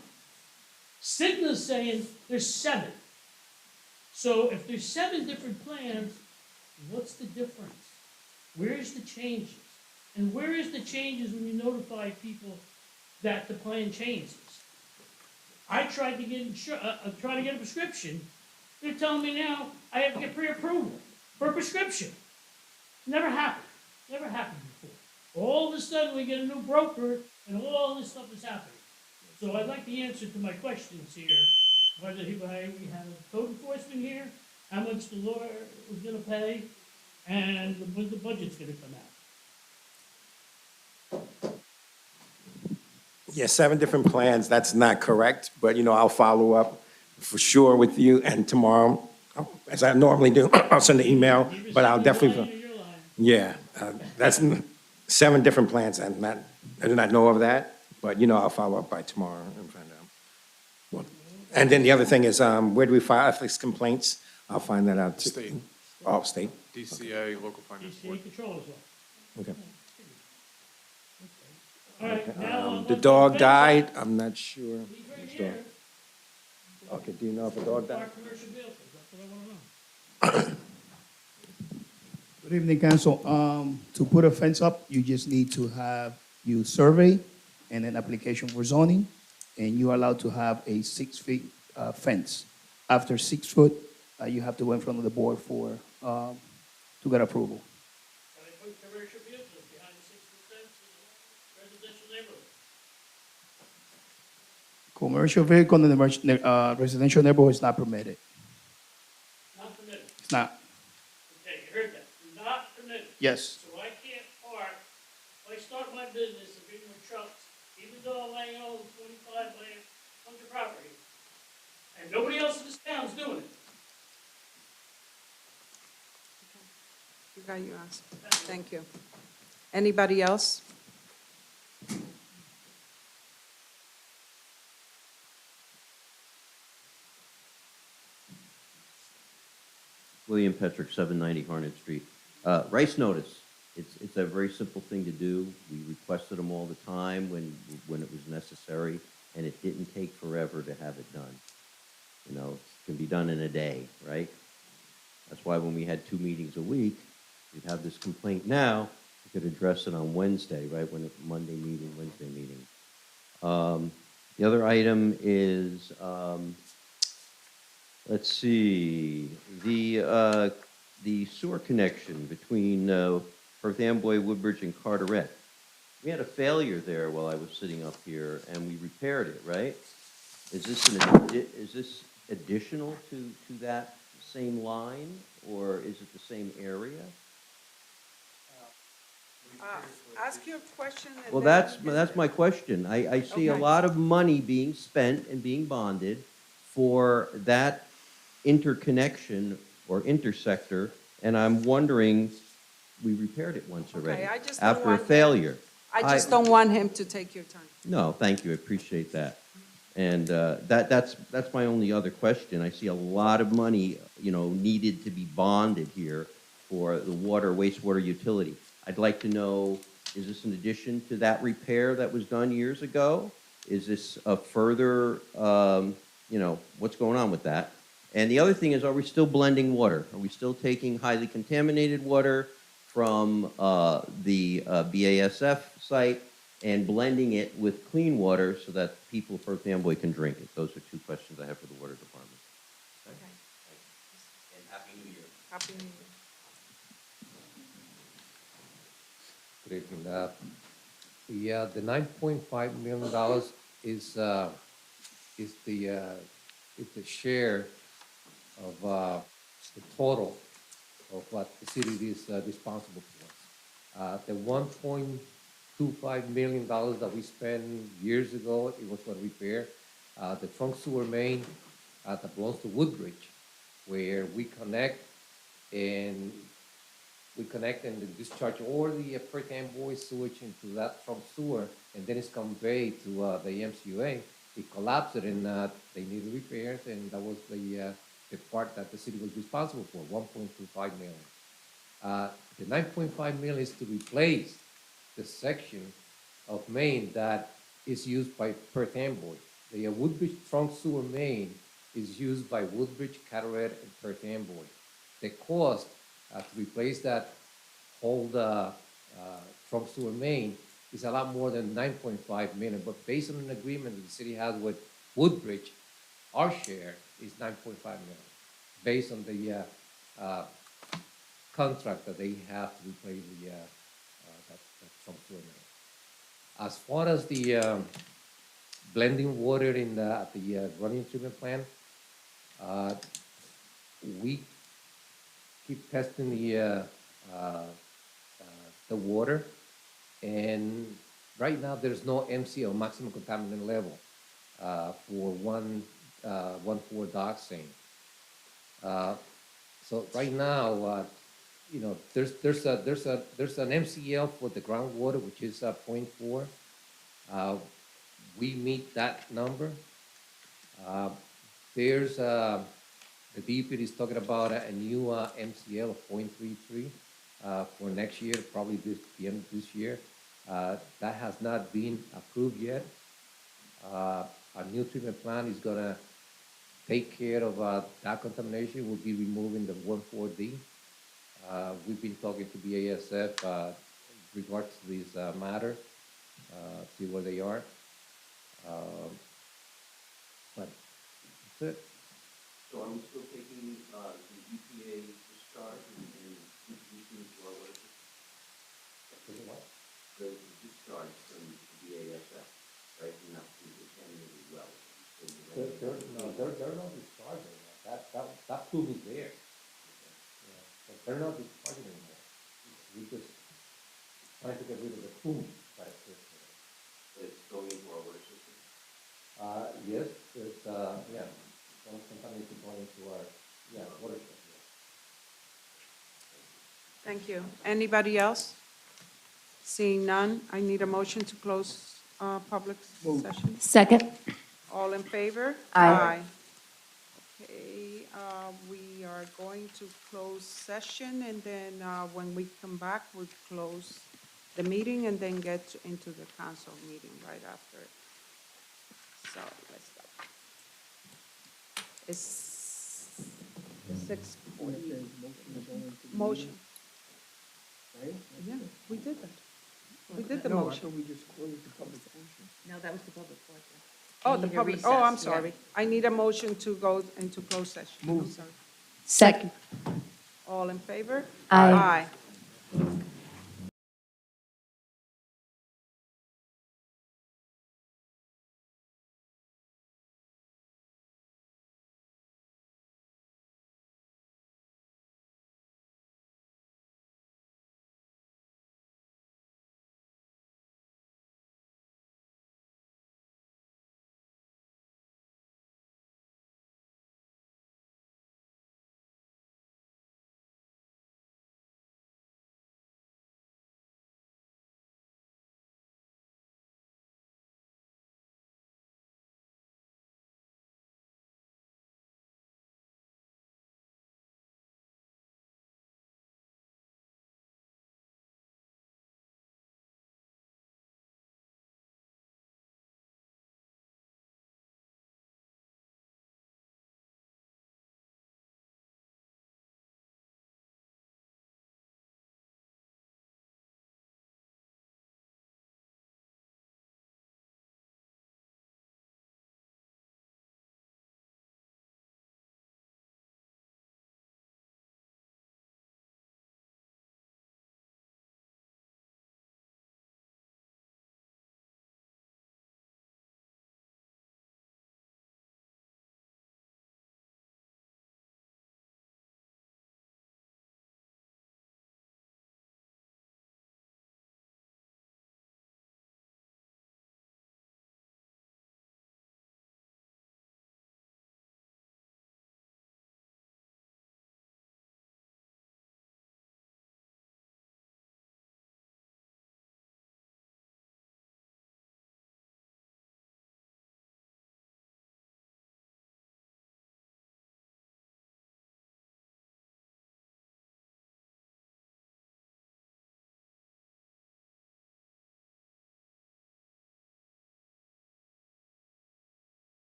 Cigna's saying there's 7. So if there's 7 different plans, what's the difference? Where's the changes? And where is the changes when you notify people that the plan changes? I tried to get a prescription. They're telling me now I have to get pre-approval for a prescription. Never happened. Never happened before. All of a sudden we get a new broker and all this stuff is happening. So I'd like the answer to my questions here. Whether we have code enforcement here, how much the lawyer was gonna pay, and when the budget's gonna come out. Yeah, 7 different plans, that's not correct, but, I'll follow up for sure with you, and tomorrow, as I normally do, I'll send an email, but I'll definitely, yeah, that's 7 different plans, I did not know of that, but, I'll follow up by tomorrow and find out. Well, and then the other thing is, where do we file ethics complaints? I'll find that out too. State. Oh, state? DCA, local finance board. DCA control as well. Okay. All right, now. The dog died, I'm not sure. He's right Which here. dog? Okay, do you know if a dog died? Our commercial vehicles, that's what I wanna know. Good evening, council. To put a fence up, you just need to have you survey and an application for zoning, and you're allowed to have a 6-foot fence. After 6 foot, you have to go in front of the board for, to get approval. Can I put commercial vehicles behind the 6-foot fence in a residential neighborhood? Commercial vehicle in the residential neighborhood is not permitted. Not permitted. It's not. Okay, you heard that. Not permitted. Yes. So I can't park, if I start my business and bring my trucks, even though I own 25 land, 100 property, and nobody else in this town's doing it. You got your answer. Thank you. Anybody else? William Petrick, 790 Harnett Street. Rice notice, it's a very simple thing to do. We requested them all the time when it was necessary, and it didn't take forever to have it done. It can be done in a day, right? That's why when we had 2 meetings a week, we'd have this complaint now, we could address it on Wednesday, right, when Monday meeting, Wednesday meeting. The other item is, let's see, the sewer connection between Perth Amboy, Woodbridge, and Carteret. We had a failure there while I was sitting up here, and we repaired it, right? Is this additional to that same line, or is it the same area? Ask your question. And Well, then- that's my question. I see a Okay. lot of money being spent and being bonded for that interconnection or intersector, and I'm wondering, we repaired it once already. I just don't After a want him- failure. I just don't want him to take your time. No, thank you, I appreciate that. And that's my only other question. I see a lot of money, needed to be bonded here for the water, wastewater utility. I'd like to know, is this in addition to that repair that was done years ago? Is this a further, what's going on with that? And the other thing is, are we still blending water? Are we still taking highly contaminated water from the BASF site and blending it with clean water so that people of Perth Amboy can drink it? Those are 2 questions I have for the water department. Okay. And Happy New Year. Happy New Year. Good evening. Yeah, the $9.5 million is the share of the total of what the city is responsible for. The $2.5 million that we spent years ago. It was for repair the trunk sewer main that belongs to Woodbridge, where we connect and and discharge all the Perth Amboy sewage into that trunk sewer, and then it's conveyed to the MCUA. It collapsed and they needed repairs, and that was the part that the city was responsible for, 1.25 million. The 9.5 million is to replace the section of main that is used by Perth Amboy. The Woodbridge trunk sewer main is used by Woodbridge, Carteret, and Perth Amboy. The cost to replace that whole trunk sewer main is a lot more than 9.5 million, but based on an agreement that the city has with Woodbridge, our share is 9.5 million, based on the contract that they have to replace that trunk sewer main. As far as the blending water in at the running treatment plant, we keep testing the water, and right now there's no MCL, maximum contaminant level, for 1,4 dioxane. So right now, you know, there's an MCL for the groundwater, which is 0.4. We meet that number. There's the DEP is talking about a new MCL of 0.33 for next year, probably the end of this year. That has not been approved yet. Our new treatment plant is gonna take care of that contamination. We'll be removing the 1,4-D. We've been talking to BASF in regards to this matter, see where they are. But that's it. So are we still taking the EPA discharge and introducing it to our water system? What? The discharge from BASF, right, and not from the contaminated well. They're not discharging that plume is there. Yeah. But they're not discharging anymore. We just trying to get rid of the plume that's there. It's going into our water system? Yes, it's, yeah, some contamination going into our, water system. Thank you. Anybody else? Seeing none, I need a motion to close public session. Second. All in favor? Aye. Okay, we are going to close session, and then when we come back, we'll close the meeting and then get into the council meeting right after. So let's go. It's 6:40. Motion. Right? Yeah, we did that. We did the No, I motion. thought we just closed the public portion. No, that was the public portion. Oh, We the need a public, oh, I'm recess, yeah. sorry. I need a motion to go into closed session. I'm sorry. Second. All in favor? Aye. Aye.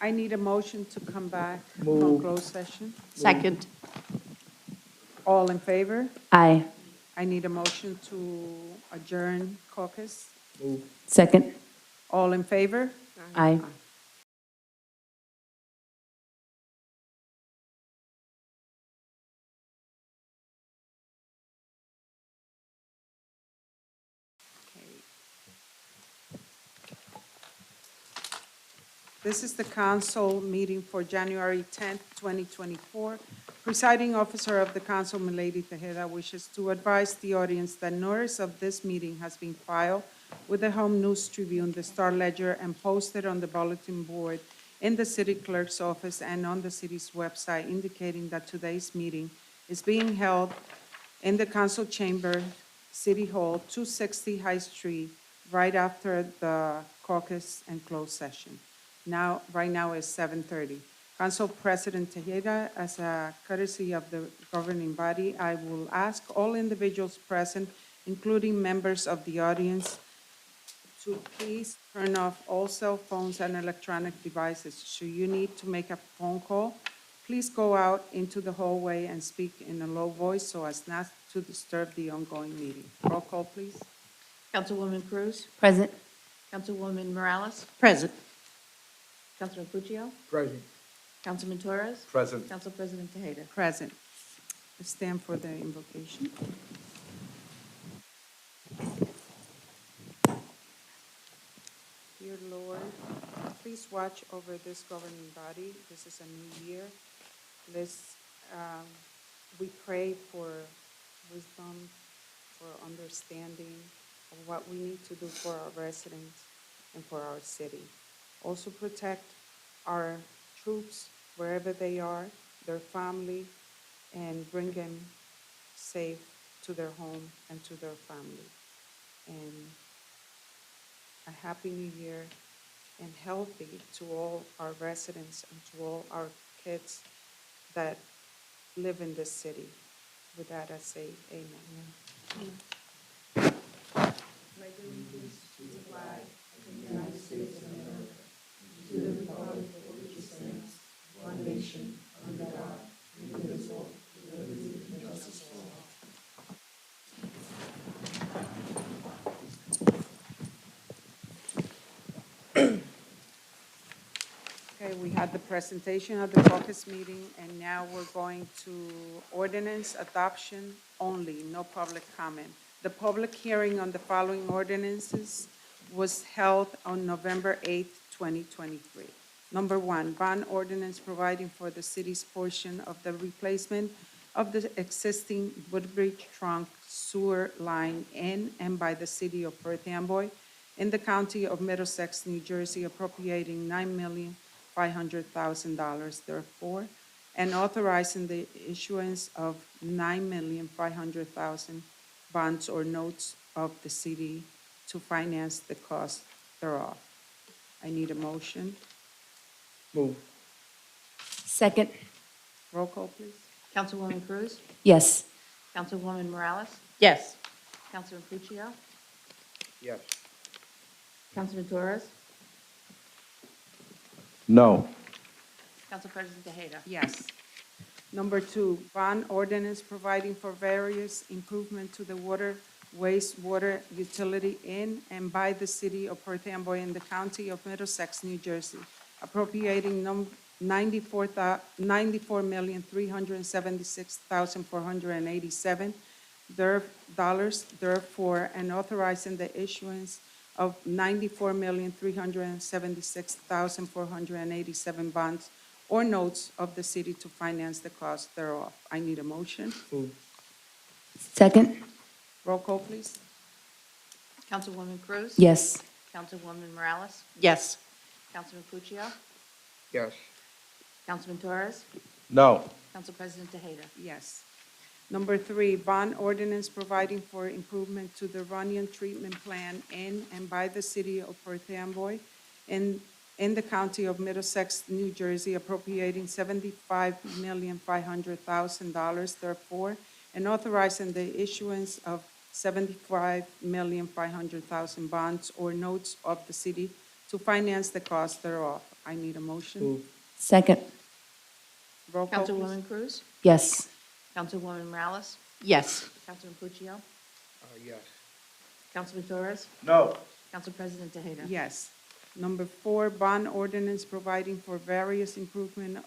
I need a motion to come back from Move. closed session. Second. All in favor? Aye. I need a motion to adjourn caucus. Move. Second. All in favor? Aye. This is the council meeting for January 10th, 2024. Presiding officer of the council, Milady Tejeda, wishes to advise the audience that notice of this meeting has been filed with the Home News Tribune, the Star Ledger, and posted on the bulletin board in the city clerk's office and on the city's website, indicating that today's meeting is being held in the council chamber, City Hall, 260 High Street, right after the caucus and closed session. Right now is 7:30. Council President Tejeda, as a courtesy of the governing body, I will ask all individuals present, including members of the audience, to please turn off all cell phones and electronic devices. Should you need to make a phone call, please go out into the hallway and speak in a low voice so as not to disturb the ongoing meeting. Roll call, please. Councilwoman Cruz? Present. Councilwoman Morales? Present. Councilman Puccio? Present. Councilman Torres? Present. Council President Tejeda? Present. I stand for the invocation. Dear Lord, please watch over this governing body. This is a new year. We pray for wisdom, for understanding of what we need to do for our residents and for our city. Also protect our troops wherever they are, their family, and bring them safe to their home and to their family. And a happy new year and healthy to all our residents and to all our kids that live in this city. With that, I say amen. Okay, we had the presentation of the caucus meeting, and now we're going to ordinance adoption only, no public comment. The public hearing on the following ordinances was held on November 8th, 2023. Number one, bond ordinance providing for the city's portion of the replacement of the existing Woodbridge Trunk sewer line in and by the city of Perth Amboy in the county of Middlesex, New Jersey, appropriating $9,500,000 therefore, and authorizing the issuance of $9,500,000 bonds or notes of the city to finance the cost thereof. I need a motion. Move. Second. Roll call, please. Councilwoman Cruz? Yes. Councilwoman Morales? Yes. Councilman Puccio? Yes. Councilman Torres? No. Council President Tejeda? Yes. Number two, bond ordinance providing for various improvement to the water, wastewater utility in and by the city of Perth Amboy in the county of Middlesex, New Jersey, appropriating $94,376,487 therefore, and authorizing the issuance of $94,376,487 bonds or notes of the city to finance the cost thereof. I need a motion. Move. Second. Roll call, please. Councilwoman Cruz? Yes. Councilwoman Morales? Yes. Councilman Puccio? Yes. Councilman Torres? No. Council President Tejeda? Yes. Number three, bond ordinance providing for improvement to the Runyon Treatment Plan in and by the city of Perth Amboy in the county of Middlesex, New Jersey, appropriating $75,500,000 therefore, and authorizing the issuance of $75,500,000 bonds or notes of the city to finance the cost thereof. I need a motion. Second. Roll call, please. Councilwoman Cruz? Yes. Councilwoman Morales? Yes. Councilman Puccio? Yes. Councilman Torres? No. Council President Tejeda? Yes. Number 4, bond ordinance providing for various improvement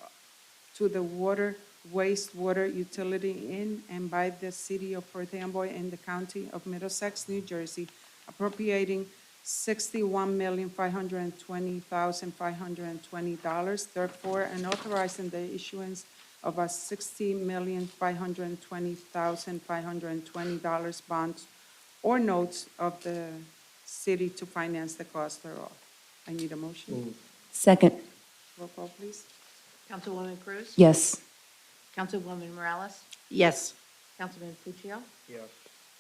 to the water, wastewater utility in and by the city of Perth Amboy and the county of Middlesex, New Jersey, appropriating $61,520,520, therefore, and authorizing the issuance of a $60,520,520 bonds or notes of the city to finance the cost thereof. I need a motion. Second. Roll call, please. Councilwoman Cruz? Yes. Councilwoman Morales? Yes. Councilman Puccio? Yes.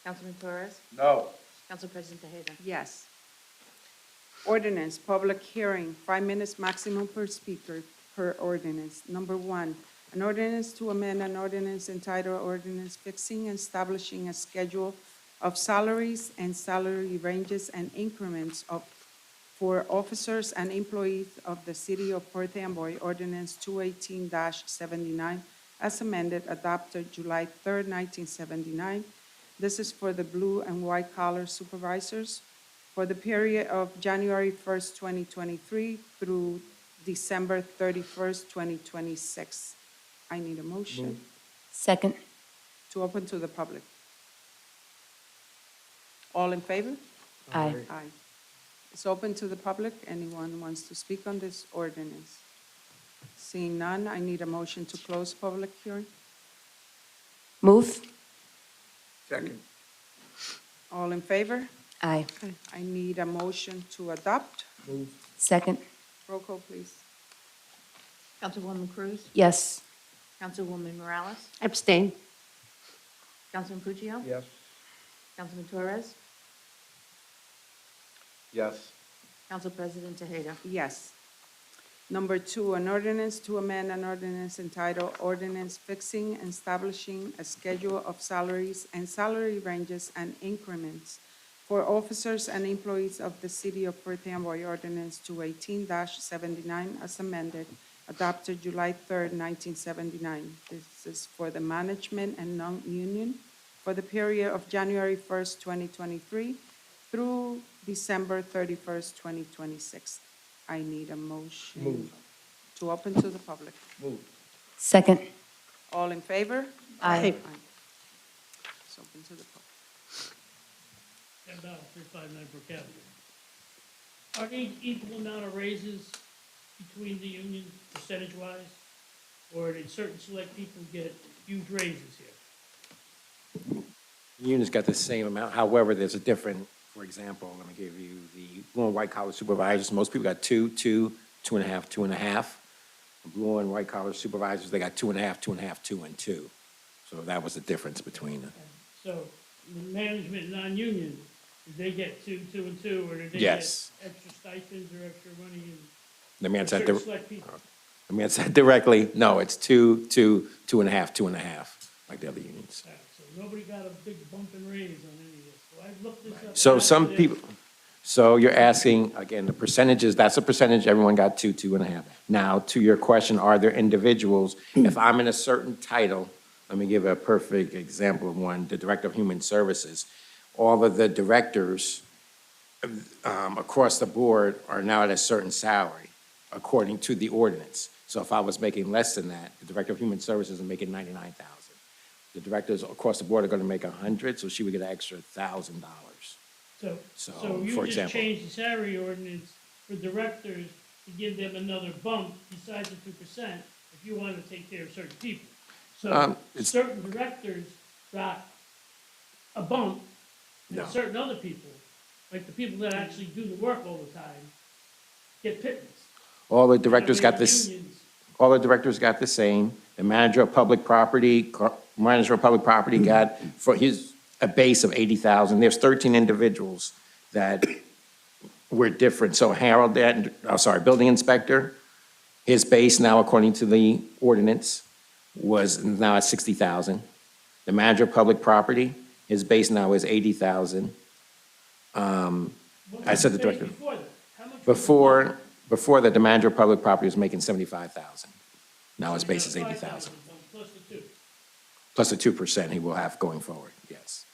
Councilman Torres? No. Council President Tejeda? Yes. Ordinance, public hearing, 5 minutes maximum per speaker per ordinance. Number 1, an ordinance to amend an ordinance entitled Ordinance Fixing and Establishing a Schedule of Salaries and Salary Ranges and Increments for officers and employees of the city of Perth Amboy, Ordinance 218-79, as amended, adopted July 3rd, 1979. This is for the blue and white collar supervisors for the period of January 1st, 2023 through December 31st, 2026. I need a motion Second. to open to the public. All in favor? Aye. Aye. It's open to the public. Anyone wants to speak on this ordinance? Seeing none, I need a motion to close public hearing. Move. Second. All in favor? Aye. I need a motion to adopt. Second. Roll call, please. Councilwoman Cruz? Yes. Councilwoman Morales? Abstain. Councilman Puccio? Yes. Councilman Torres? Yes. Council President Tejeda? Yes. Number 2, an ordinance to amend an ordinance entitled Ordinance Fixing and Establishing a Schedule of Salaries and Salary Ranges and Increments for officers and employees of the city of Perth Amboy, Ordinance 218-79, as amended, adopted July 3rd, 1979. This is for the management and non-union for the period of January 1st, 2023 through December 31st, 2026. I need a motion to open to the public. Second. All in favor? Aye. It's open to the public. $10.359 per capita. Are these equal amount of raises between the unions percentage-wise? Or did certain select people get huge raises here? The union's got the same amount, however, there's a different, for example, let me give you the blue and white collar supervisors, most people got 2, 2, 2.5, 2.5. The blue and white collar supervisors, they got 2.5, 2.5, 2, and 2. So that was the difference between them. So the management, non-union, did they get 2, 2, and 2, or did they get Yes. extra stipends or extra money? The man said, Certain select people. the man said directly, no, it's 2, 2, 2.5, 2.5, like the other unions. All right, so nobody got a big bump and raise on any of this. So I've looked this up. So some after this. people, so you're asking, again, the percentages, that's a percentage, everyone got 2, 2.5. Now, to your question, are there individuals, if I'm in a certain title, let me give a perfect example of one, the Director of Human Services. All of the directors across the board are now at a certain salary, according to the ordinance. So if I was making less than that, the Director of Human Services is making $99,000. The directors across the board are going to make 100, so she would get an extra $1,000. So So, you for just example, changed the salary ordinance for directors to give them another bump besides the 2% if you want to take care of certain people. So it's- certain directors got a bump, and No. certain other people, like the people that actually do the work all the time, get pittance. all the directors got That way this. the unions- All the directors got the same. The manager of public property got for his, a base of 80,000. There's 13 individuals that were different. So building inspector, his base now, according to the ordinance, was now at 60,000. The manager of public property, his base now is 80,000. What I was said the paid director. Before that? How much Before the manager of public property was making 75,000. Now his base is 80,000. Plus the two. Plus the 2% he will have going forward, yes.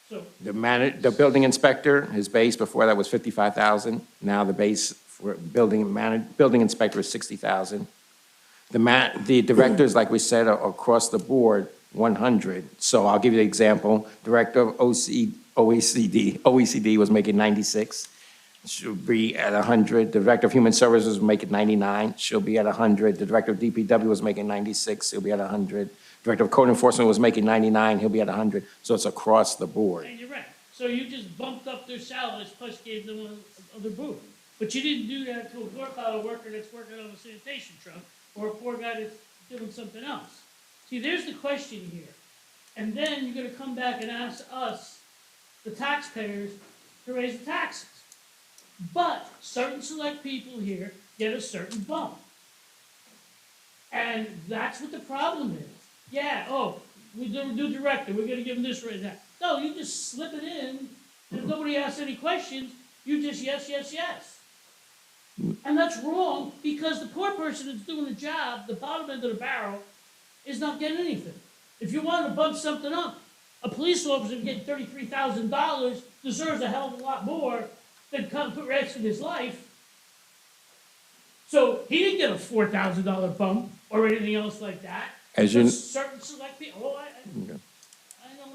So, The building inspector, his base before that was 55,000. Now the base for building inspector is 60,000. The directors, like we said, are across the board, 100. So I'll give you an example. Director of OECD was making 96. She'll be at 100. Director of Human Services was making 99. She'll be at 100. The Director of DPW was making 96. He'll be at 100. Director of Code Enforcement was making 99. He'll be at 100. So it's across the board. and you're right. So you just bumped up their salaries plus gave them other booth. But you didn't do that to a blue-collar worker that's working on a sanitation truck or a poor guy that's doing something else. See, there's the question here. And then you're gonna come back and ask us, the taxpayers, to raise the taxes. But certain select people here get a certain bump. And that's what the problem is. Yeah, oh, we do a new director, we're gonna give him this right now. No, you just slip it in, and if nobody asks any questions, you just yes, yes, yes. And that's wrong, because the poor person that's doing the job, the bottom end of the barrel, is not getting anything. If you want to bump something up, a police officer getting $33,000 deserves a hell of a lot more than come put rest in his life. So he didn't get a $4,000 bump or anything else like that. As you- But certain select people, I know,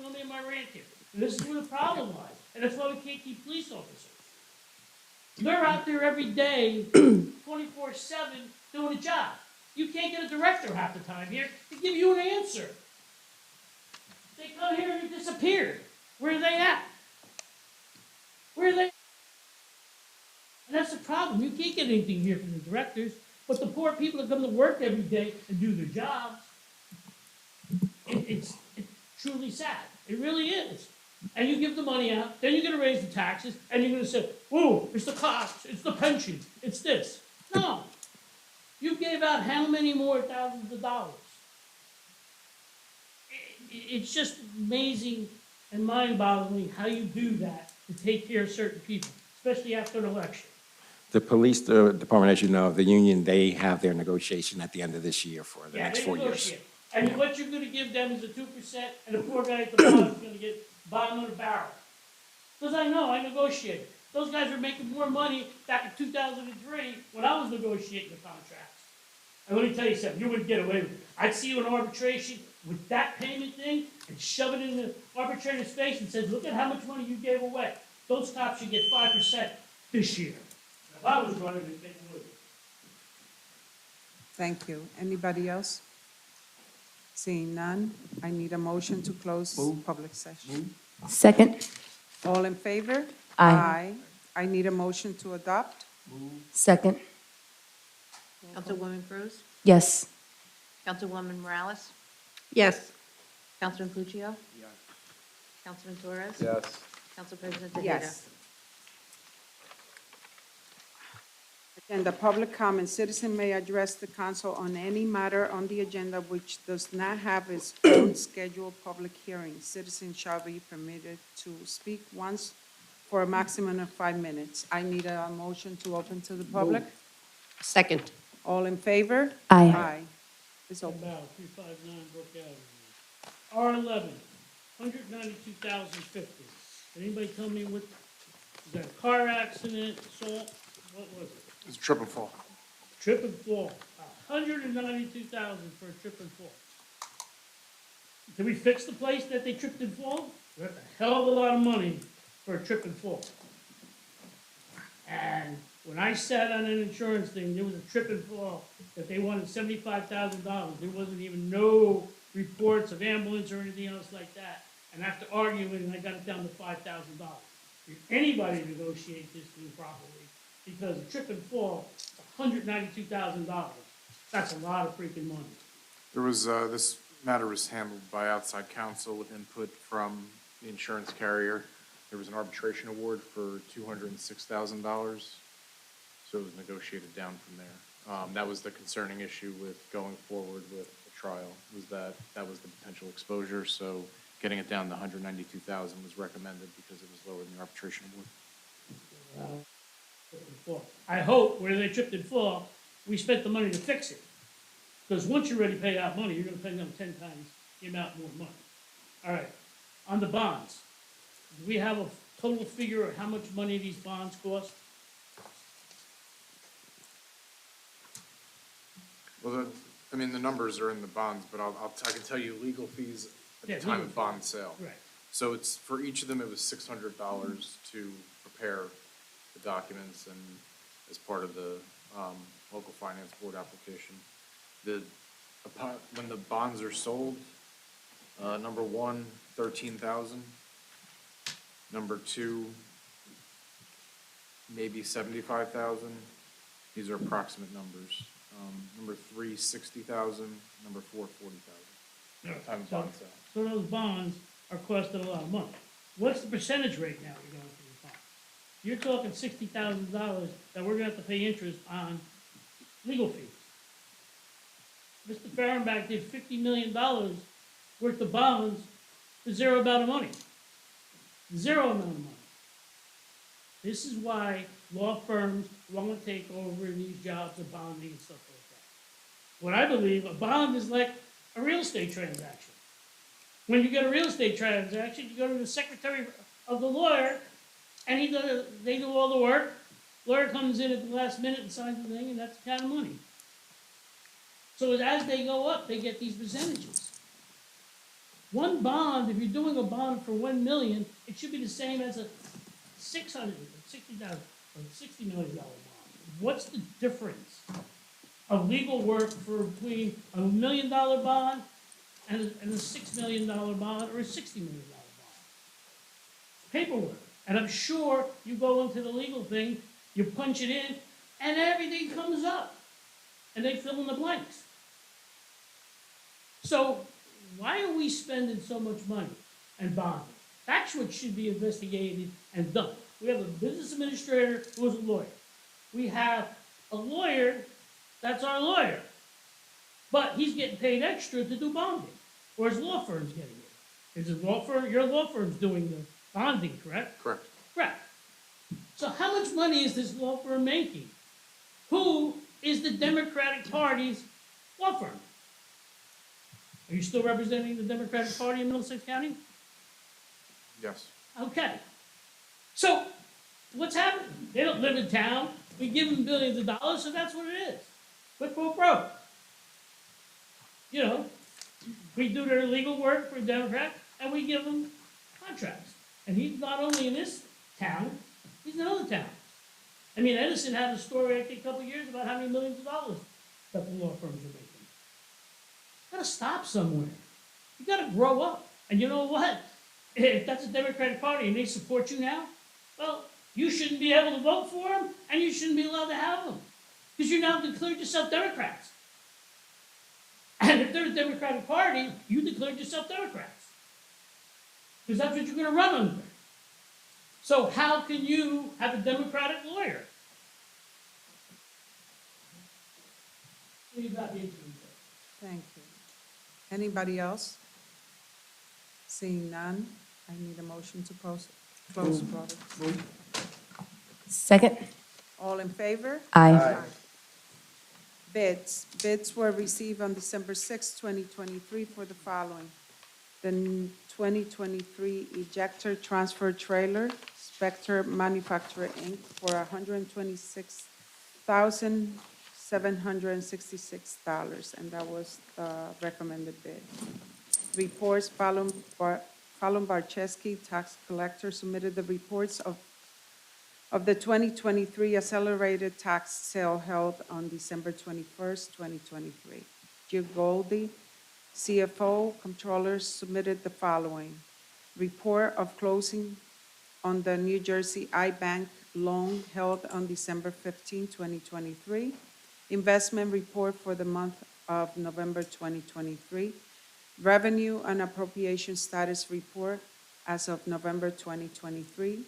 let me in my rant here. And this is where the problem lies, and that's why we can't keep police officers. They're out there every day, 24/7, doing a job. You can't get a director half the time here to give you an answer. They come here and they disappear. Where are they at? Where are they? And that's the problem. You can't get anything here from the directors, but the poor people that come to work every day and do their jobs, it's truly sad. It really is. And you give the money out, then you're gonna raise the taxes, and you're gonna say, "Oh, it's the costs, it's the pension, it's this." No. You gave out how many more thousands of dollars? It's just amazing and mind-boggling how you do that to take care of certain people, especially after an election. The police department, as you know, the union, they have their negotiation at the end of this year for the next they 4 years. negotiate. And what you're gonna give them is a 2%, and the poor guy at the bottom is gonna get bottom of the barrel. Because I know, I negotiated. Those guys were making more money back in 2003 when I was negotiating the contracts. And let me tell you something, you wouldn't get away with it. I'd see you in arbitration with that payment thing and shove it in the arbitrator's face and says, "Look at how much money you gave away. Those cops should get 5% this year." If I was running it, they would. Thank you. Anybody else? Seeing none, I need a motion to close public session. Second. All in favor? Aye. I need a motion to adopt. Second. Councilwoman Cruz? Yes. Councilwoman Morales? Yes. Councilman Puccio? Yes. Councilman Torres? Yes. Council President Tejeda? Yes. Agenda, public comment. Citizen may address the council on any matter on the agenda which does not have its own scheduled public hearing. Citizens shall be permitted to speak once for a maximum of 5 minutes. I need a motion to open to the public. Second. All in favor? Aye. Aye. It's open. About 359 Brook Avenue. R11, 192,050. Anybody tell me what, is that a car accident, assault? What was it? It's a trip and fall. Trip and fall. 192,000 for a trip and fall. Did we fix the place that they tripped and fall? That's a hell of a lot of money for a trip and fall. And when I sat on an insurance thing, there was a trip and fall that they wanted $75,000. There wasn't even no reports of ambulance or anything else like that. And after arguing, I got it down to $5,000. If anybody negotiate this thing properly, because a trip and fall, $192,000. That's a lot of freaking money. There was, this matter was handled by outside counsel with input from the insurance carrier. There was an arbitration award for $206,000, so it was negotiated down from there. That was the concerning issue with going forward with the trial, was that was the potential exposure, so getting it down to $192,000 was recommended because it was lower than the arbitration award. trip and fall. I hope where they tripped and fall, we spent the money to fix it. Because once you already pay out money, you're gonna pay them 10 times the amount more money. All right, on the bonds, do we have a total figure of how much money these bonds cost? Well, I mean, the numbers are in the bonds, but I can tell you legal fees at Yeah, the time legal of bond sale. Right. So it's, for each of them, it was $600 to prepare the documents and as part of the local finance board application. When the bonds are sold, number one, 13,000. Number two, maybe 75,000. These are approximate numbers. Number three, 60,000. Number four, 40,000. Time of bond sale. So those bonds are costing a lot of money. What's the percentage rate now you're going for the bond? You're talking $60,000 that we're gonna have to pay interest on legal fees. Mr. Fahrenbach did $50 million worth of bonds for zero amount of money. Zero amount of money. This is why law firms want to take over these jobs of bonding and stuff like that. What I believe, a bond is like a real estate transaction. When you get a real estate transaction, you go to the secretary of the lawyer, and they do all the work. Lawyer comes in at the last minute and signs the thing, and that's the kind of money. So as they go up, they get these percentages. One bond, if you're doing a bond for 1 million, it should be the same as a $660,000 or $60 million bond. What's the difference of legal work between a $1 million bond and a $6 million bond or a $60 million bond? Paperwork. And I'm sure you go into the legal thing, you punch it in, and everything comes up. And they fill in the blanks. So why are we spending so much money and bonding? That's what should be investigated and done. We have a business administrator who's a lawyer. We have a lawyer that's our lawyer. But he's getting paid extra to do bonding. Or his law firm's getting it. Is his law firm, your law firm's doing the bonding, correct? Correct. Correct. So how much money is this law firm making? Who is the Democratic Party's law firm? Are you still representing the Democratic Party in Middlesex County? Yes. Okay. So, what's happening? They don't live in town. We give them billions of dollars, so that's what it is. Quid pro quo. You know, we do their legal work for a Democrat, and we give them contracts. And he's not only in this town, he's in other towns. I mean, Edison had a story, I think, a couple of years about how many millions of dollars that the law firms are making. You gotta stop somewhere. You gotta grow up. And you know what? If that's a Democratic Party and they support you now, well, you shouldn't be able to vote for them, and you shouldn't be allowed to have them. Because you now declared yourself Democrats. And if they're a Democratic Party, you declared yourself Democrats. Because that's what you're gonna run under. So how can you have a Democratic lawyer? Leave that into Thank you. Anybody else? Seeing none, I need a motion to close products. Second. All in favor? Aye. Bids. Bids were received on December 6, 2023 for the following. The 2023 ejector transfer trailer, Spectre Manufacturer, Inc., for $126,766, and that was the recommended bid. Reports, Fallon Barczewski, tax collector, submitted the reports of the 2023 accelerated tax sale held on December 21st, 2023. Jill Goldie, CFO, controllers, submitted the following. Report of closing on the New Jersey iBank loan held on December 15, 2023. Investment report for the month of November 2023. Revenue and appropriation status report as of November 2023.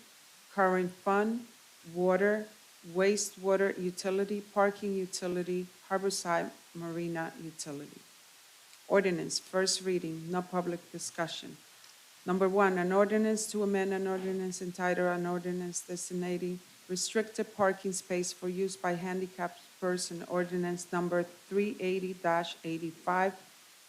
Current fund, water, wastewater utility, parking utility, harborside marina utility. Ordinance, first reading, no public discussion. Number one, an ordinance to amend an ordinance entitled an ordinance designating restricted parking space for use by handicapped person, ordinance number 380-85,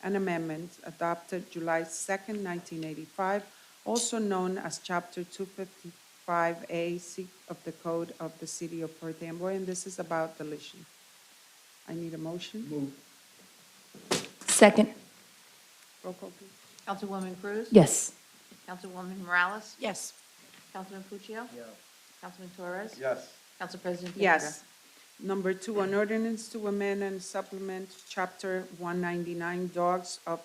an amendment adopted July 2nd, 1985, also known as Chapter 255A of the Code of the City of Perth Amboy, and this is about deletion. I need a motion. Move. Second. Roll call, please. Councilwoman Cruz? Yes. Councilwoman Morales? Yes. Councilman Puccio? Councilman Torres? Yes. Council President Tejeda? Yes. Number 2, an ordinance to amend and supplement Chapter 199 Dogs of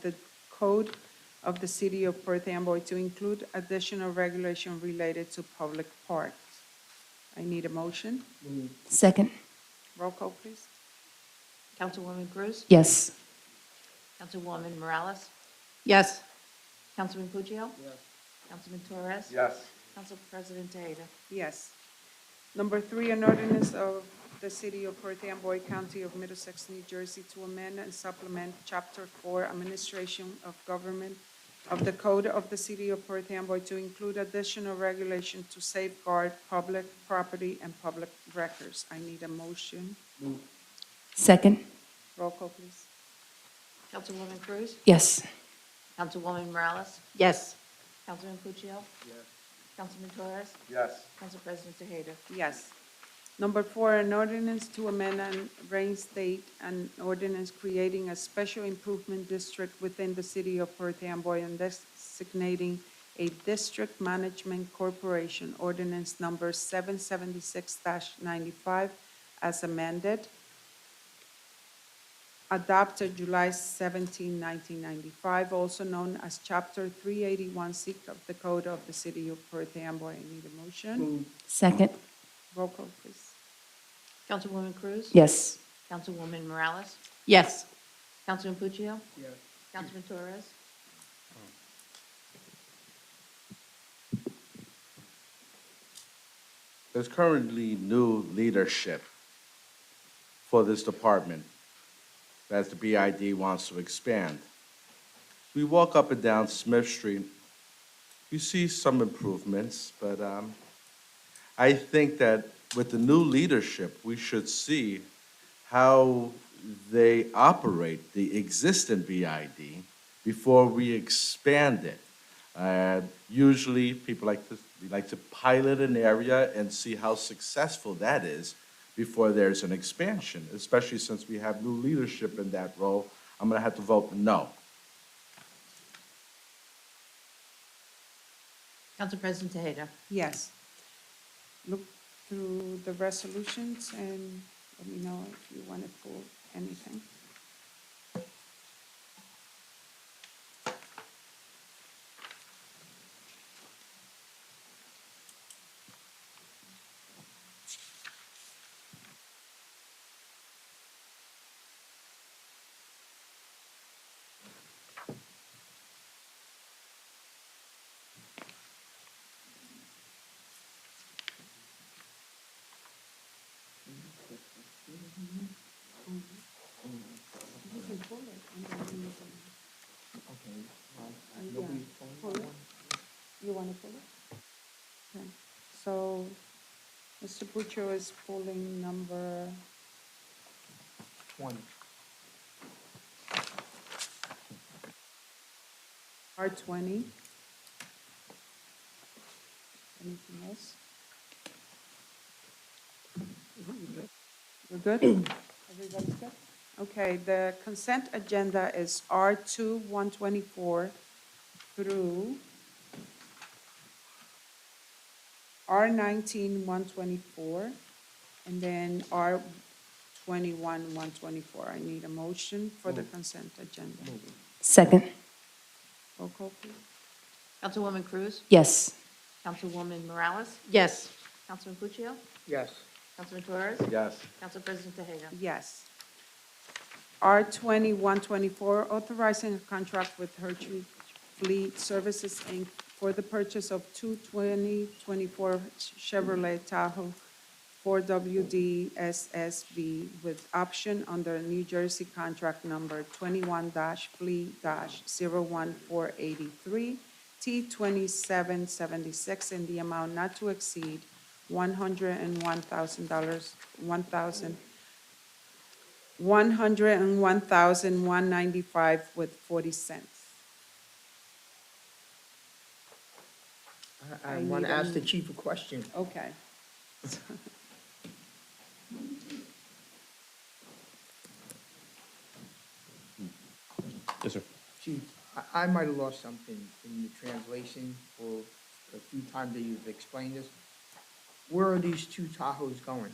the Code of the City of Perth Amboy to include additional regulation related to public parks. I need a motion. Move. Second. Roll call, please. Councilwoman Cruz? Yes. Councilwoman Morales? Yes. Councilman Puccio? Councilman Torres? Yes. Council President Tejeda? Yes. Number 3, an ordinance of the City of Perth Amboy, County of Middlesex, New Jersey, to amend and supplement Chapter 4, Administration of Government of the Code of the City of Perth Amboy to include additional regulation to safeguard public property and public records. I need a motion. Move. Second. Roll call, please. Councilwoman Cruz? Yes. Councilwoman Morales? Yes. Councilman Puccio? Councilman Torres? Yes. Council President Tejeda? Yes. Number 4, an ordinance to amend and reinstate an ordinance creating a special improvement district within the City of Perth Amboy and designating a district management corporation, ordinance number 776-95, as amended, adopted July 17, 1995, also known as Chapter 381C of the Code of the City of Perth Amboy. I need a motion. Move. Second. Roll call, please. Councilwoman Cruz? Yes. Councilwoman Morales? Yes. Councilman Puccio? Yes. Councilman Torres? There's currently new leadership for this department as the BID wants to expand. We walk up and down Smith Street, you see some improvements, but I think that with the new leadership, we should see how they operate the existing BID before we expand it. Usually, people like to pilot an area and see how successful that is before there's an expansion, especially since we have new leadership in that role. I'm going to have to vote no. Council President Tejeda? Yes. Look through the resolutions and let me know if you want to pull anything. You can pull it and then you can. Yeah, pull it. You want to pull it? Okay. So, Mr. Puccio is pulling number 20. R20. Anything else? We're good? Everybody's good? Okay, the consent agenda is R2, 124 through R19, 124, and then R21, 124. I need a motion for the consent agenda. Second. Roll call, please. Councilwoman Cruz? Yes. Councilwoman Morales? Yes. Councilman Puccio? Yes. Councilman Torres? Yes. Council President Tejeda? Yes. R20, 124, authorizing a contract with Hershey Fleet Services, Inc. for the purchase of two 2024 Chevrolet Tahoe 4WD SSV with option under New Jersey contract number 21-FLE-01483 T2776 in the amount not to exceed $101,000, $101,195.40. I I want need to a ask the m- chief a question. Okay. Yes, sir. Chief, I might have lost something in the translation or a few times that you've explained this. Where are these two Tahoes going?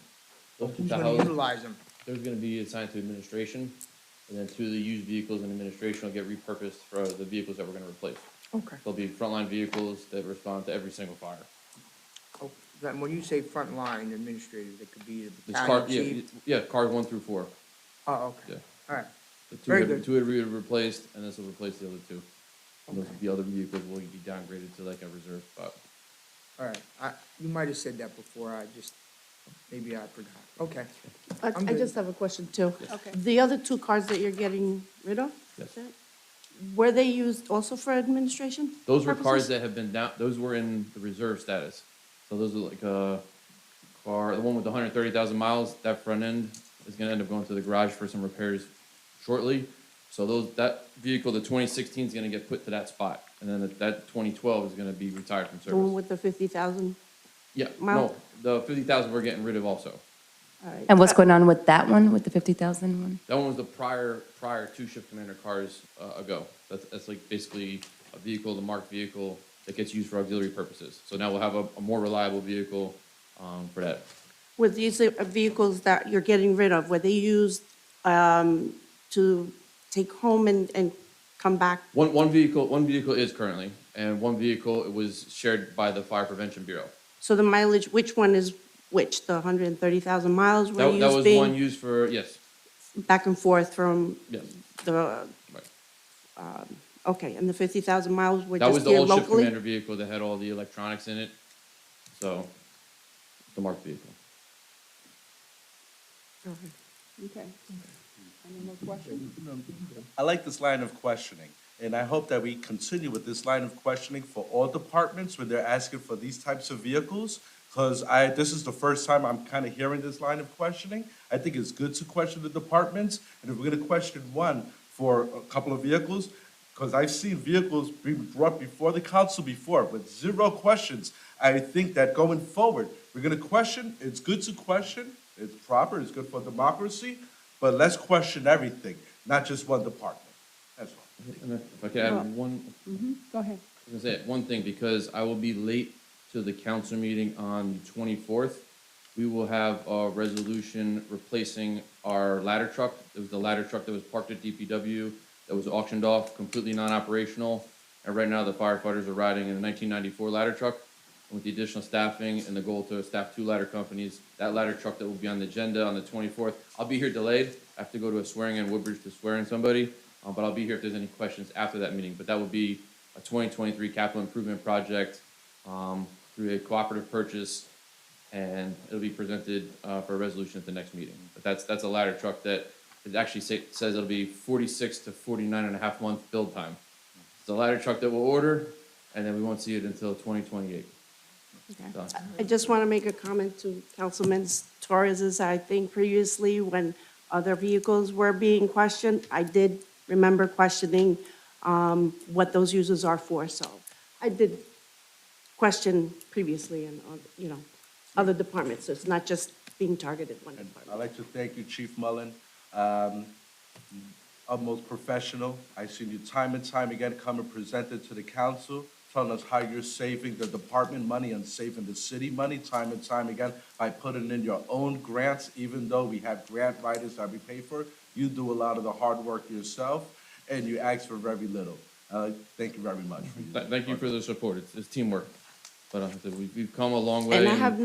Those two Who's going Tahoes- to utilize them? There's gonna be assigned to administration, and then two of the used vehicles in administration will get repurposed for the vehicles that we're gonna replace. Okay. They'll be frontline vehicles that respond to every single fire. Oh, then when you say frontline administrators, it could be the This car, battalion yeah, chief? yeah, cars 1 through 4. Oh, Yeah. okay. All right. The two Very had, good. two had been replaced, and this will replace the other two. And those, the other vehicles will be downgraded to like a reserve spot. All right. You might have said that before. Maybe I forgot. Okay. I I'm good. just have a question too. Okay. The other two cars that you're getting rid of? Yes. Were they used also for administration? Those were purposes? cars that have been down, those were in the reserve status. So those are like a car, the one with the 130,000 miles, that front end is gonna end up going to the garage for some repairs shortly. So that vehicle, the 2016 is gonna get put to that spot. And then that 2012 is gonna be retired from The one service. with the 50,000? Yeah, mile? no, the 50,000 we're getting rid of also. All right. And what's going on with that one, with the 50,000 one? That one was the prior two shift commander cars ago. That's like basically a vehicle, the marked vehicle that gets used for auxiliary purposes. So now we'll have a more reliable vehicle for that. Were these vehicles that you're getting rid of, were they used to take home and come back? One vehicle is currently, and one vehicle it was shared by the Fire Prevention Bureau. So the mileage, which one is which? The 130,000 miles were That used was one being used for, yes, back and forth from yes. the, Right. okay, and the 50,000 miles were That just was the here old shift locally? commander vehicle that had all the electronics in it. So, the marked vehicle. Okay. Any more questions? I like this line of questioning, and I hope that we continue with this line of questioning for all departments when they're asking for these types of vehicles, because this is the first time I'm kind of hearing this line of questioning. I think it's good to question the departments, and if we're gonna question one for a couple of vehicles, because I've seen vehicles being brought before the council before with 0 questions. I think that going forward, we're gonna question, it's good to question, it's proper, it's good for democracy, but let's question everything, not just one department. That's all. And if I could add one, Go ahead. I was gonna say one thing, because I will be late to the council meeting on the 24th. We will have a resolution replacing our ladder truck. It was the ladder truck that was parked at DPW, that was auctioned off, completely non-operational. And right now, the firefighters are riding in a 1994 ladder truck. And with the additional staffing and the goal to staff 2 ladder companies, that ladder truck that will be on the agenda on the 24th, I'll be here delayed. I have to go to a swearing in Woodbridge to swear in somebody, but I'll be here if there's any questions after that meeting. But that will be a 2023 capital improvement project through a cooperative purchase, and it'll be presented for a resolution at the next meeting. But that's a ladder truck that it actually says it'll be 46 to 49 and a half month build time. It's a ladder truck that we'll order, and then we won't see it until 2028. Okay. I just want to make a comment to Councilman Torres's. I think previously, when other vehicles were being questioned, I did remember questioning what those uses are for. So I did question previously in, other departments. So it's not just being targeted one department. I'd like to thank you, Chief Mullen. Utmost professional. I've seen you time and time again come and present it to the council, telling us how you're saving the department money and saving the city money time and time again by putting in your own grants, even though we have grant writers that we pay for. You do a lot of the hard work yourself, and you ask for very little. Thank you very much. Thank you for the support. It's teamwork. But we've come a long way. And I have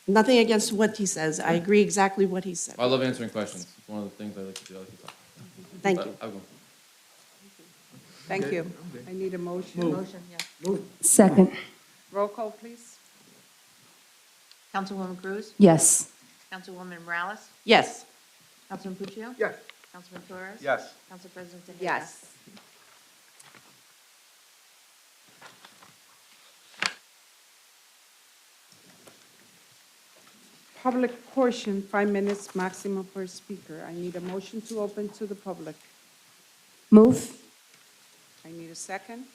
nothing against what he says. I agree exactly what he said. I love answering questions. It's one of the things I like to do. I like to talk. Thank But you. I'll go. Thank you. I need a motion. Motion, yes. Second. Roll call, please. Councilwoman Cruz? Yes. Councilwoman Morales? Yes. Councilman Puccio? Yes. Councilman Torres? Yes. Council President Tejeda? Yes. Public portion, 5 minutes maximum per speaker. I need a motion to open to the public. Move. I need a second.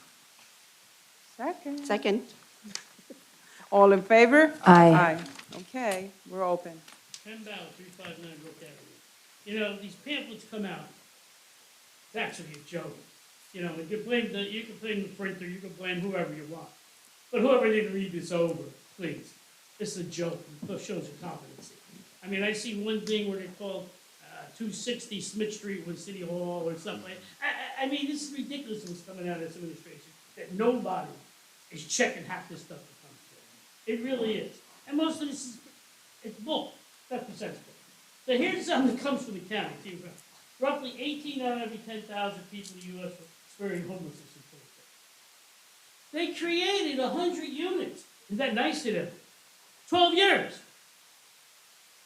Second. Second. All in favor? Aye. Okay, we're open. Ken Bauer, 359 Brook Avenue. You know, these pamphlets come out, it's actually a joke. You know, you can blame the printer, you can blame whoever you want. But whoever didn't read this over, please, this is a joke, it shows your competency. I mean, I see one thing where they called 260 Smith Street was City Hall or something. I mean, this is ridiculous what's coming out of this administration, that nobody is checking half this stuff that comes through. It really is. And most of this is, it's bull, that's sensible. So here's something that comes from the county. See, roughly 18 out of every 10,000 people in the U.S. experience homelessness in 2010. They created 100 units. Isn't that nice of them? 12 years.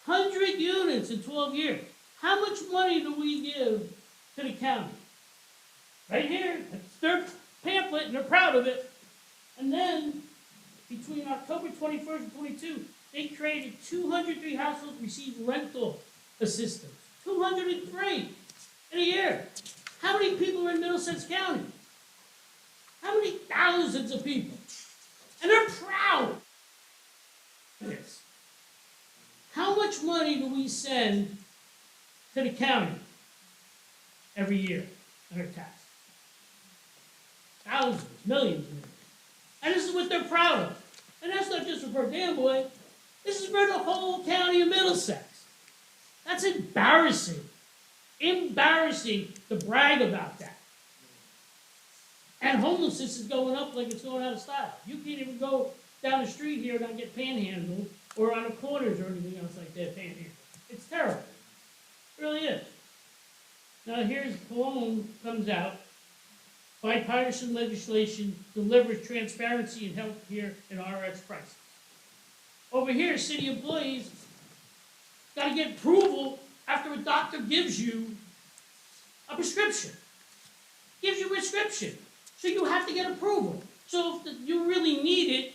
100 units in 12 years. How much money do we give to the county? Right here, it's their pamphlet, and they're proud of it. And then, between October 21st and 22, they created 203 households received rental assistance. 203 in a year. How many people are in Middlesex County? How many thousands of people? And they're proud of this. How much money do we send to the county every year on our tax? Thousands, millions. And this is what they're proud of. And that's not just for Perth Amboy. This is for the whole county of Middlesex. That's embarrassing. Embarrassing to brag about that. And homelessness is going up like it's going out of style. You can't even go down the street here and not get panhandled, or on the corners or anything else like that, panhandled. It's terrible. It really is. Now here's Cologne comes out. Bipartisan legislation delivers transparency in health care and RX prices. Over here, city employees got to get approval after a doctor gives you a prescription. Gives you a prescription. So you have to get approval. So if you really need it,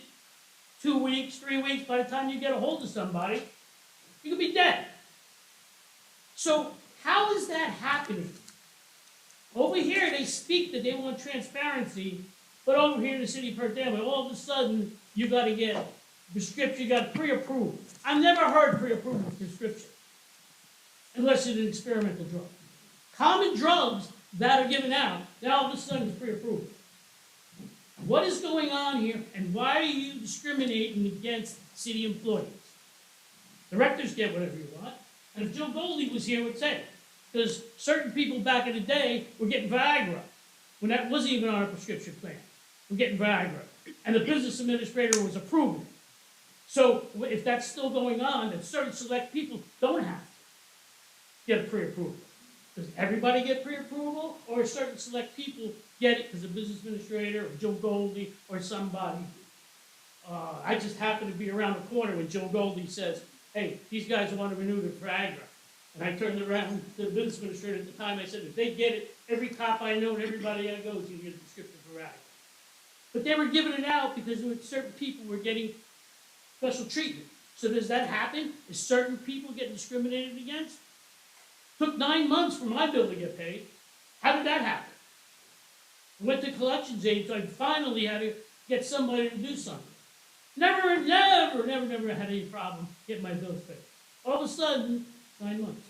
2 weeks, 3 weeks, by the time you get a hold of somebody, you could be dead. So how is that happening? Over here, they speak that they want transparency, but over here in the city of Perth Amboy, all of a sudden, you got to get prescription, you got pre-approved. I've never heard pre-approved of prescription, unless it's an experimental drug. Common drugs that are given out, then all of a sudden it's pre-approved. What is going on here, and why are you discriminating against city employees? Directors get whatever you want, and if Joe Goldie was here, would say it. Because certain people back in the day were getting Viagra, when that wasn't even on a prescription plan. We're getting Viagra. And the business administrator was approving it. So if that's still going on, then certain select people don't have to get a pre-approval. Does everybody get pre-approval, or certain select people get it because a business administrator, or Joe Goldie, or somebody? I just happened to be around the corner when Joe Goldie says, hey, these guys want to renew their Viagra. And I turned around to the business administrator at the time, I said, if they get it, every cop I know and everybody I go to get a prescription for Viagra. But they were giving it out because certain people were getting special treatment. So does that happen? Is certain people getting discriminated against? Took 9 months for my bill to get paid. How did that happen? I went to collections aid, so I finally had to get somebody to do something. Never had any problem getting my bills paid. All of a sudden, 9 months.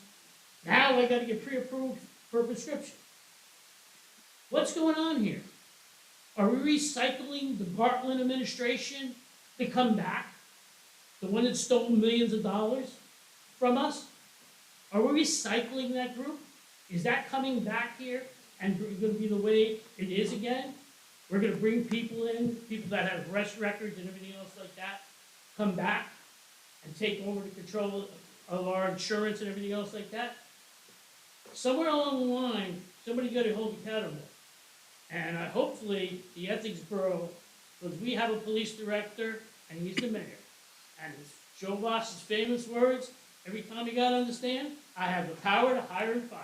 Now I got to get pre-approved for a prescription. What's going on here? Are we recycling the Bartlett administration to come back? The one that stole millions of dollars from us? Are we recycling that group? Is that coming back here and going to be the way it is again? We're going to bring people in, people that have arrest records and everything else like that, come back and take over the control of our insurance and everything else like that. Somewhere along the line, somebody got to hold accountable. And hopefully the Ethics Bureau, because we have a police director and he's the mayor. And Joe Voss's famous words, every time he got on the stand, I have the power to hire and fire.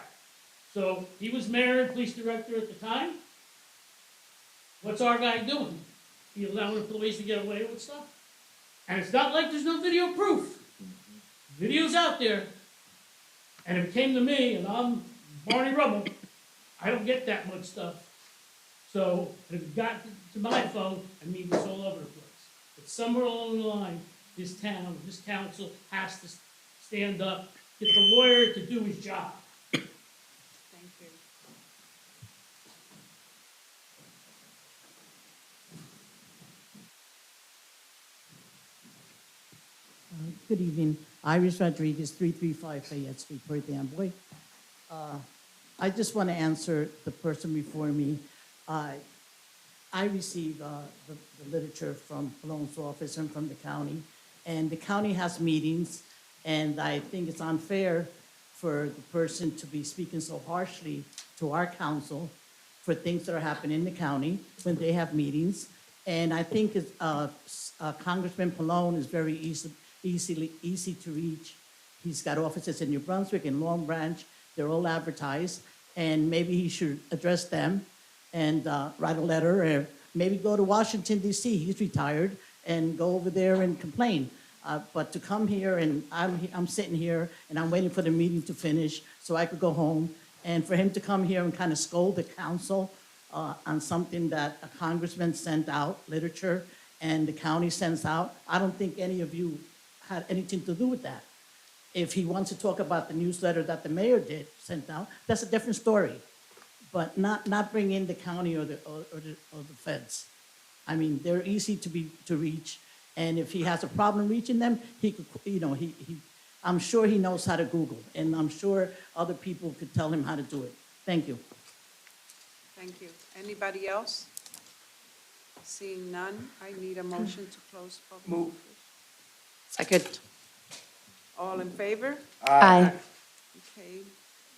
So he was mayor and police director at the time. What's our guy doing? He allowing employees to get away with stuff? And it's not like there's no video proof. Video's out there, and if it came to me, and I'm Barney Rubble, I don't get that much stuff. So, if it got to my phone, I mean, it's all over the place. But somewhere along the line, this town, this council has to stand up, get the lawyer to do his job. Thank you. Good evening. Iris Rodriguez, 335 Fayette Street, Perth Amboy. I just want to answer the person before me. I received the literature from Malone's office and from the county, and the county has meetings, and I think it's unfair for the person to be speaking so harshly to our council for things that are happening in the county when they have meetings. And I think Congressman Malone is very easy to reach. He's got offices in New Brunswick and Long Branch. They're all advertised, and maybe he should address them and write a letter, or maybe go to Washington, D.C. He's retired, and go over there and complain. But to come here, and I'm sitting here, and I'm waiting for the meeting to finish so I could go home, and for him to come here and kind of scold the council on something that a congressman sent out, literature, and the county sends out, I don't think any of you had anything to do with that. If he wants to talk about the newsletter that the mayor sent out, that's a different story. But not bring in the county or the feds. I mean, they're easy to reach, and if he has a problem reaching them, he could, I'm sure he knows how to Google, and I'm sure other people could tell him how to do it. Thank you. Thank you. Anybody else? Seeing none, I need a motion to close public. Move. Second. All in favor? Aye. Okay.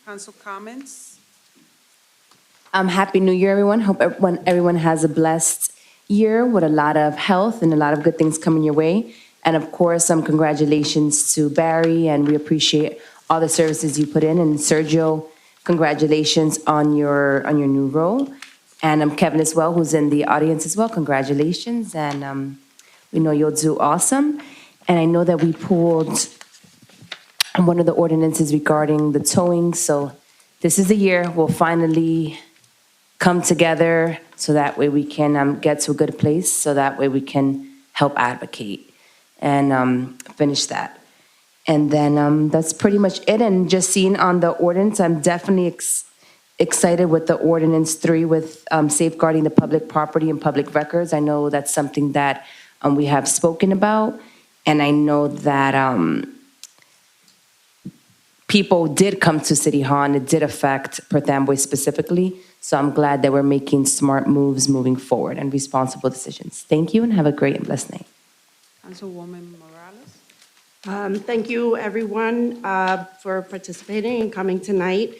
Council comments? Happy New Year, everyone. Hope everyone has a blessed year with a lot of health and a lot of good things coming your way. And of course, congratulations to Barry, and we appreciate all the services you put in. And Sergio, congratulations on your new role. And Kevin as well, who's in the audience as well. Congratulations, and we know you'll do awesome. And I know that we pulled one of the ordinances regarding the towing. So this is the year we'll finally come together so that way we can get to a good place, so that way we can help advocate and finish that. And then that's pretty much it. And just seeing on the ordinance, I'm definitely excited with the ordinance 3 with safeguarding the public property and public records. I know that's something that we have spoken about, and I know that people did come to City Hall, and it did affect Perth Amboy specifically. So I'm glad that we're making smart moves moving forward and responsible decisions. Thank you, and have a great and blessed night. Councilwoman Morales? Thank you, everyone, for participating and coming tonight.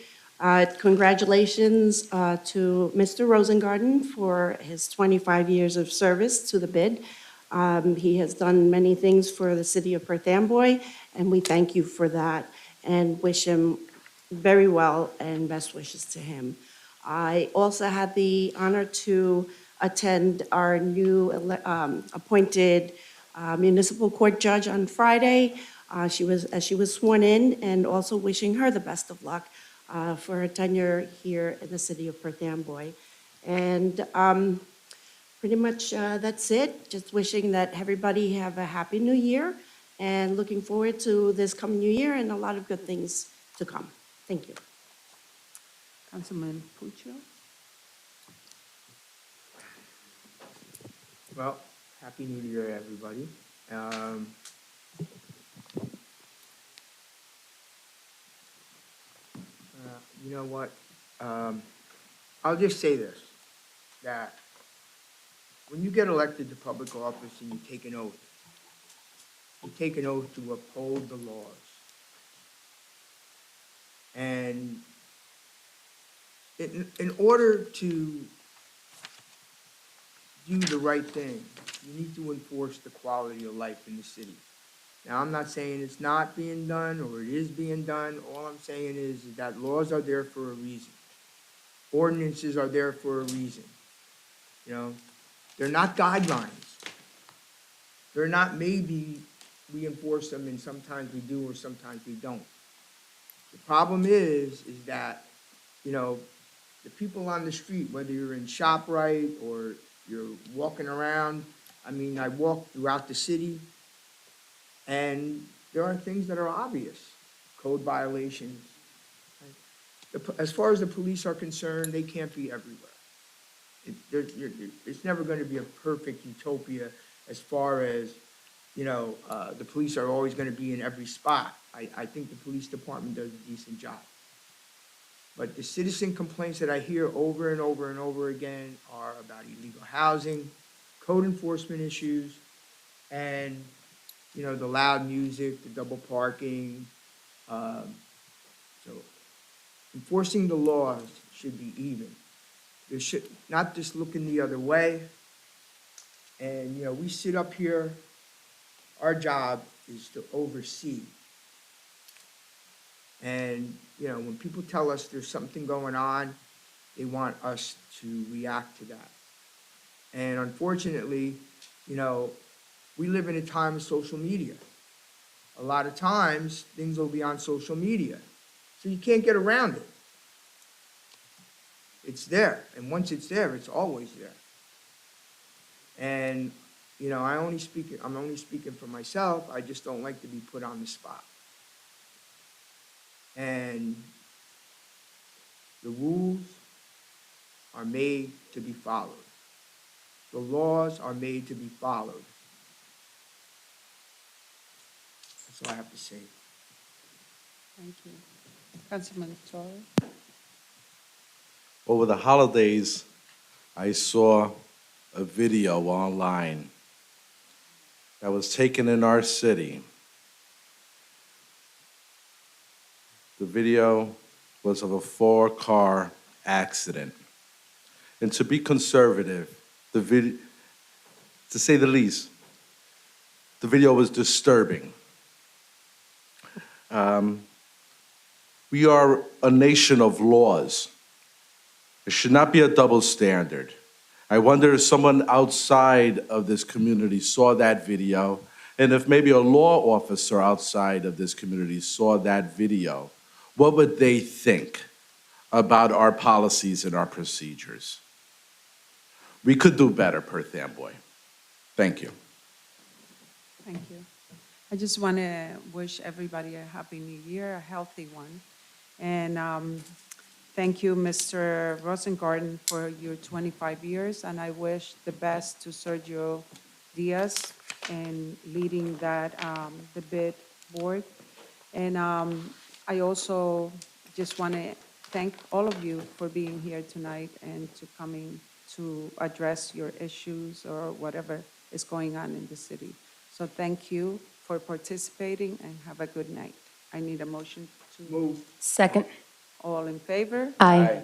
Congratulations to Mr. Rosengarten for his 25 years of service to the bid. He has done many things for the city of Perth Amboy, and we thank you for that and wish him very well and best wishes to him. I also had the honor to attend our new appointed municipal court judge on Friday. She was sworn in, and also wishing her the best of luck for her tenure here in the city of Perth Amboy. And pretty much that's it. Just wishing that everybody have a happy new year, and looking forward to this coming new year and a lot of good things to come. Thank you. Councilman Puccio? Well, Happy New Year, everybody. You know what? I'll just say this, that when you get elected to public office and you take an oath to uphold the laws. And in order to do the right thing, you need to enforce the quality of life in the city. Now, I'm not saying it's not being done or it is being done. All I'm saying is that laws are there for a reason. Ordinances are there for a reason. You know, they're not guidelines. They're not maybe we enforce them and sometimes we do or sometimes we don't. The problem is that, you know, the people on the street, whether you're in ShopRite or you're walking around, I mean, I walk throughout the city, and there are things that are obvious, code violations. As far as the police are concerned, they can't be everywhere. It's never going to be a perfect utopia as far as, you know, the police are always going to be in every spot. I think the police department does a decent job. But the citizen complaints that I hear over and over and over again are about illegal housing, code enforcement issues, and, you know, the loud music, the double parking. So enforcing the laws should be even. There should not just looking the other way. And, you know, we sit up here, our job is to oversee. And, you know, when people tell us there's something going on, they want us to react to that. And unfortunately, you know, we live in a time of social media. A lot of times, things will be on social media. So you can't get around it. It's there. And once it's there, it's always there. And, you know, I'm only speaking for myself. I just don't like to be put on the spot. And the rules are made to be followed. The laws are made to be followed. That's all I have to say. Thank you. Councilman Torres? Over the holidays, I saw a video online that was taken in our city. The video was of a 4-car accident. And to be conservative, to say the least, the video was disturbing. We are a nation of laws. There should not be a double standard. I wonder if someone outside of this community saw that video, and if maybe a law officer outside of this community saw that video, what would they think about our policies and our procedures? We could do better, Perth Amboy. Thank you. Thank you. I just want to wish everybody a happy new year, a healthy one. And thank you, Mr. Rosengarten, for your 25 years. And I wish the best to Sergio Diaz in leading that, the bid board. And I also just want to thank all of you for being here tonight and to coming to address your issues or whatever is going on in the city. So thank you for participating and have a good night. I need a motion to move. Second. All in favor? Aye.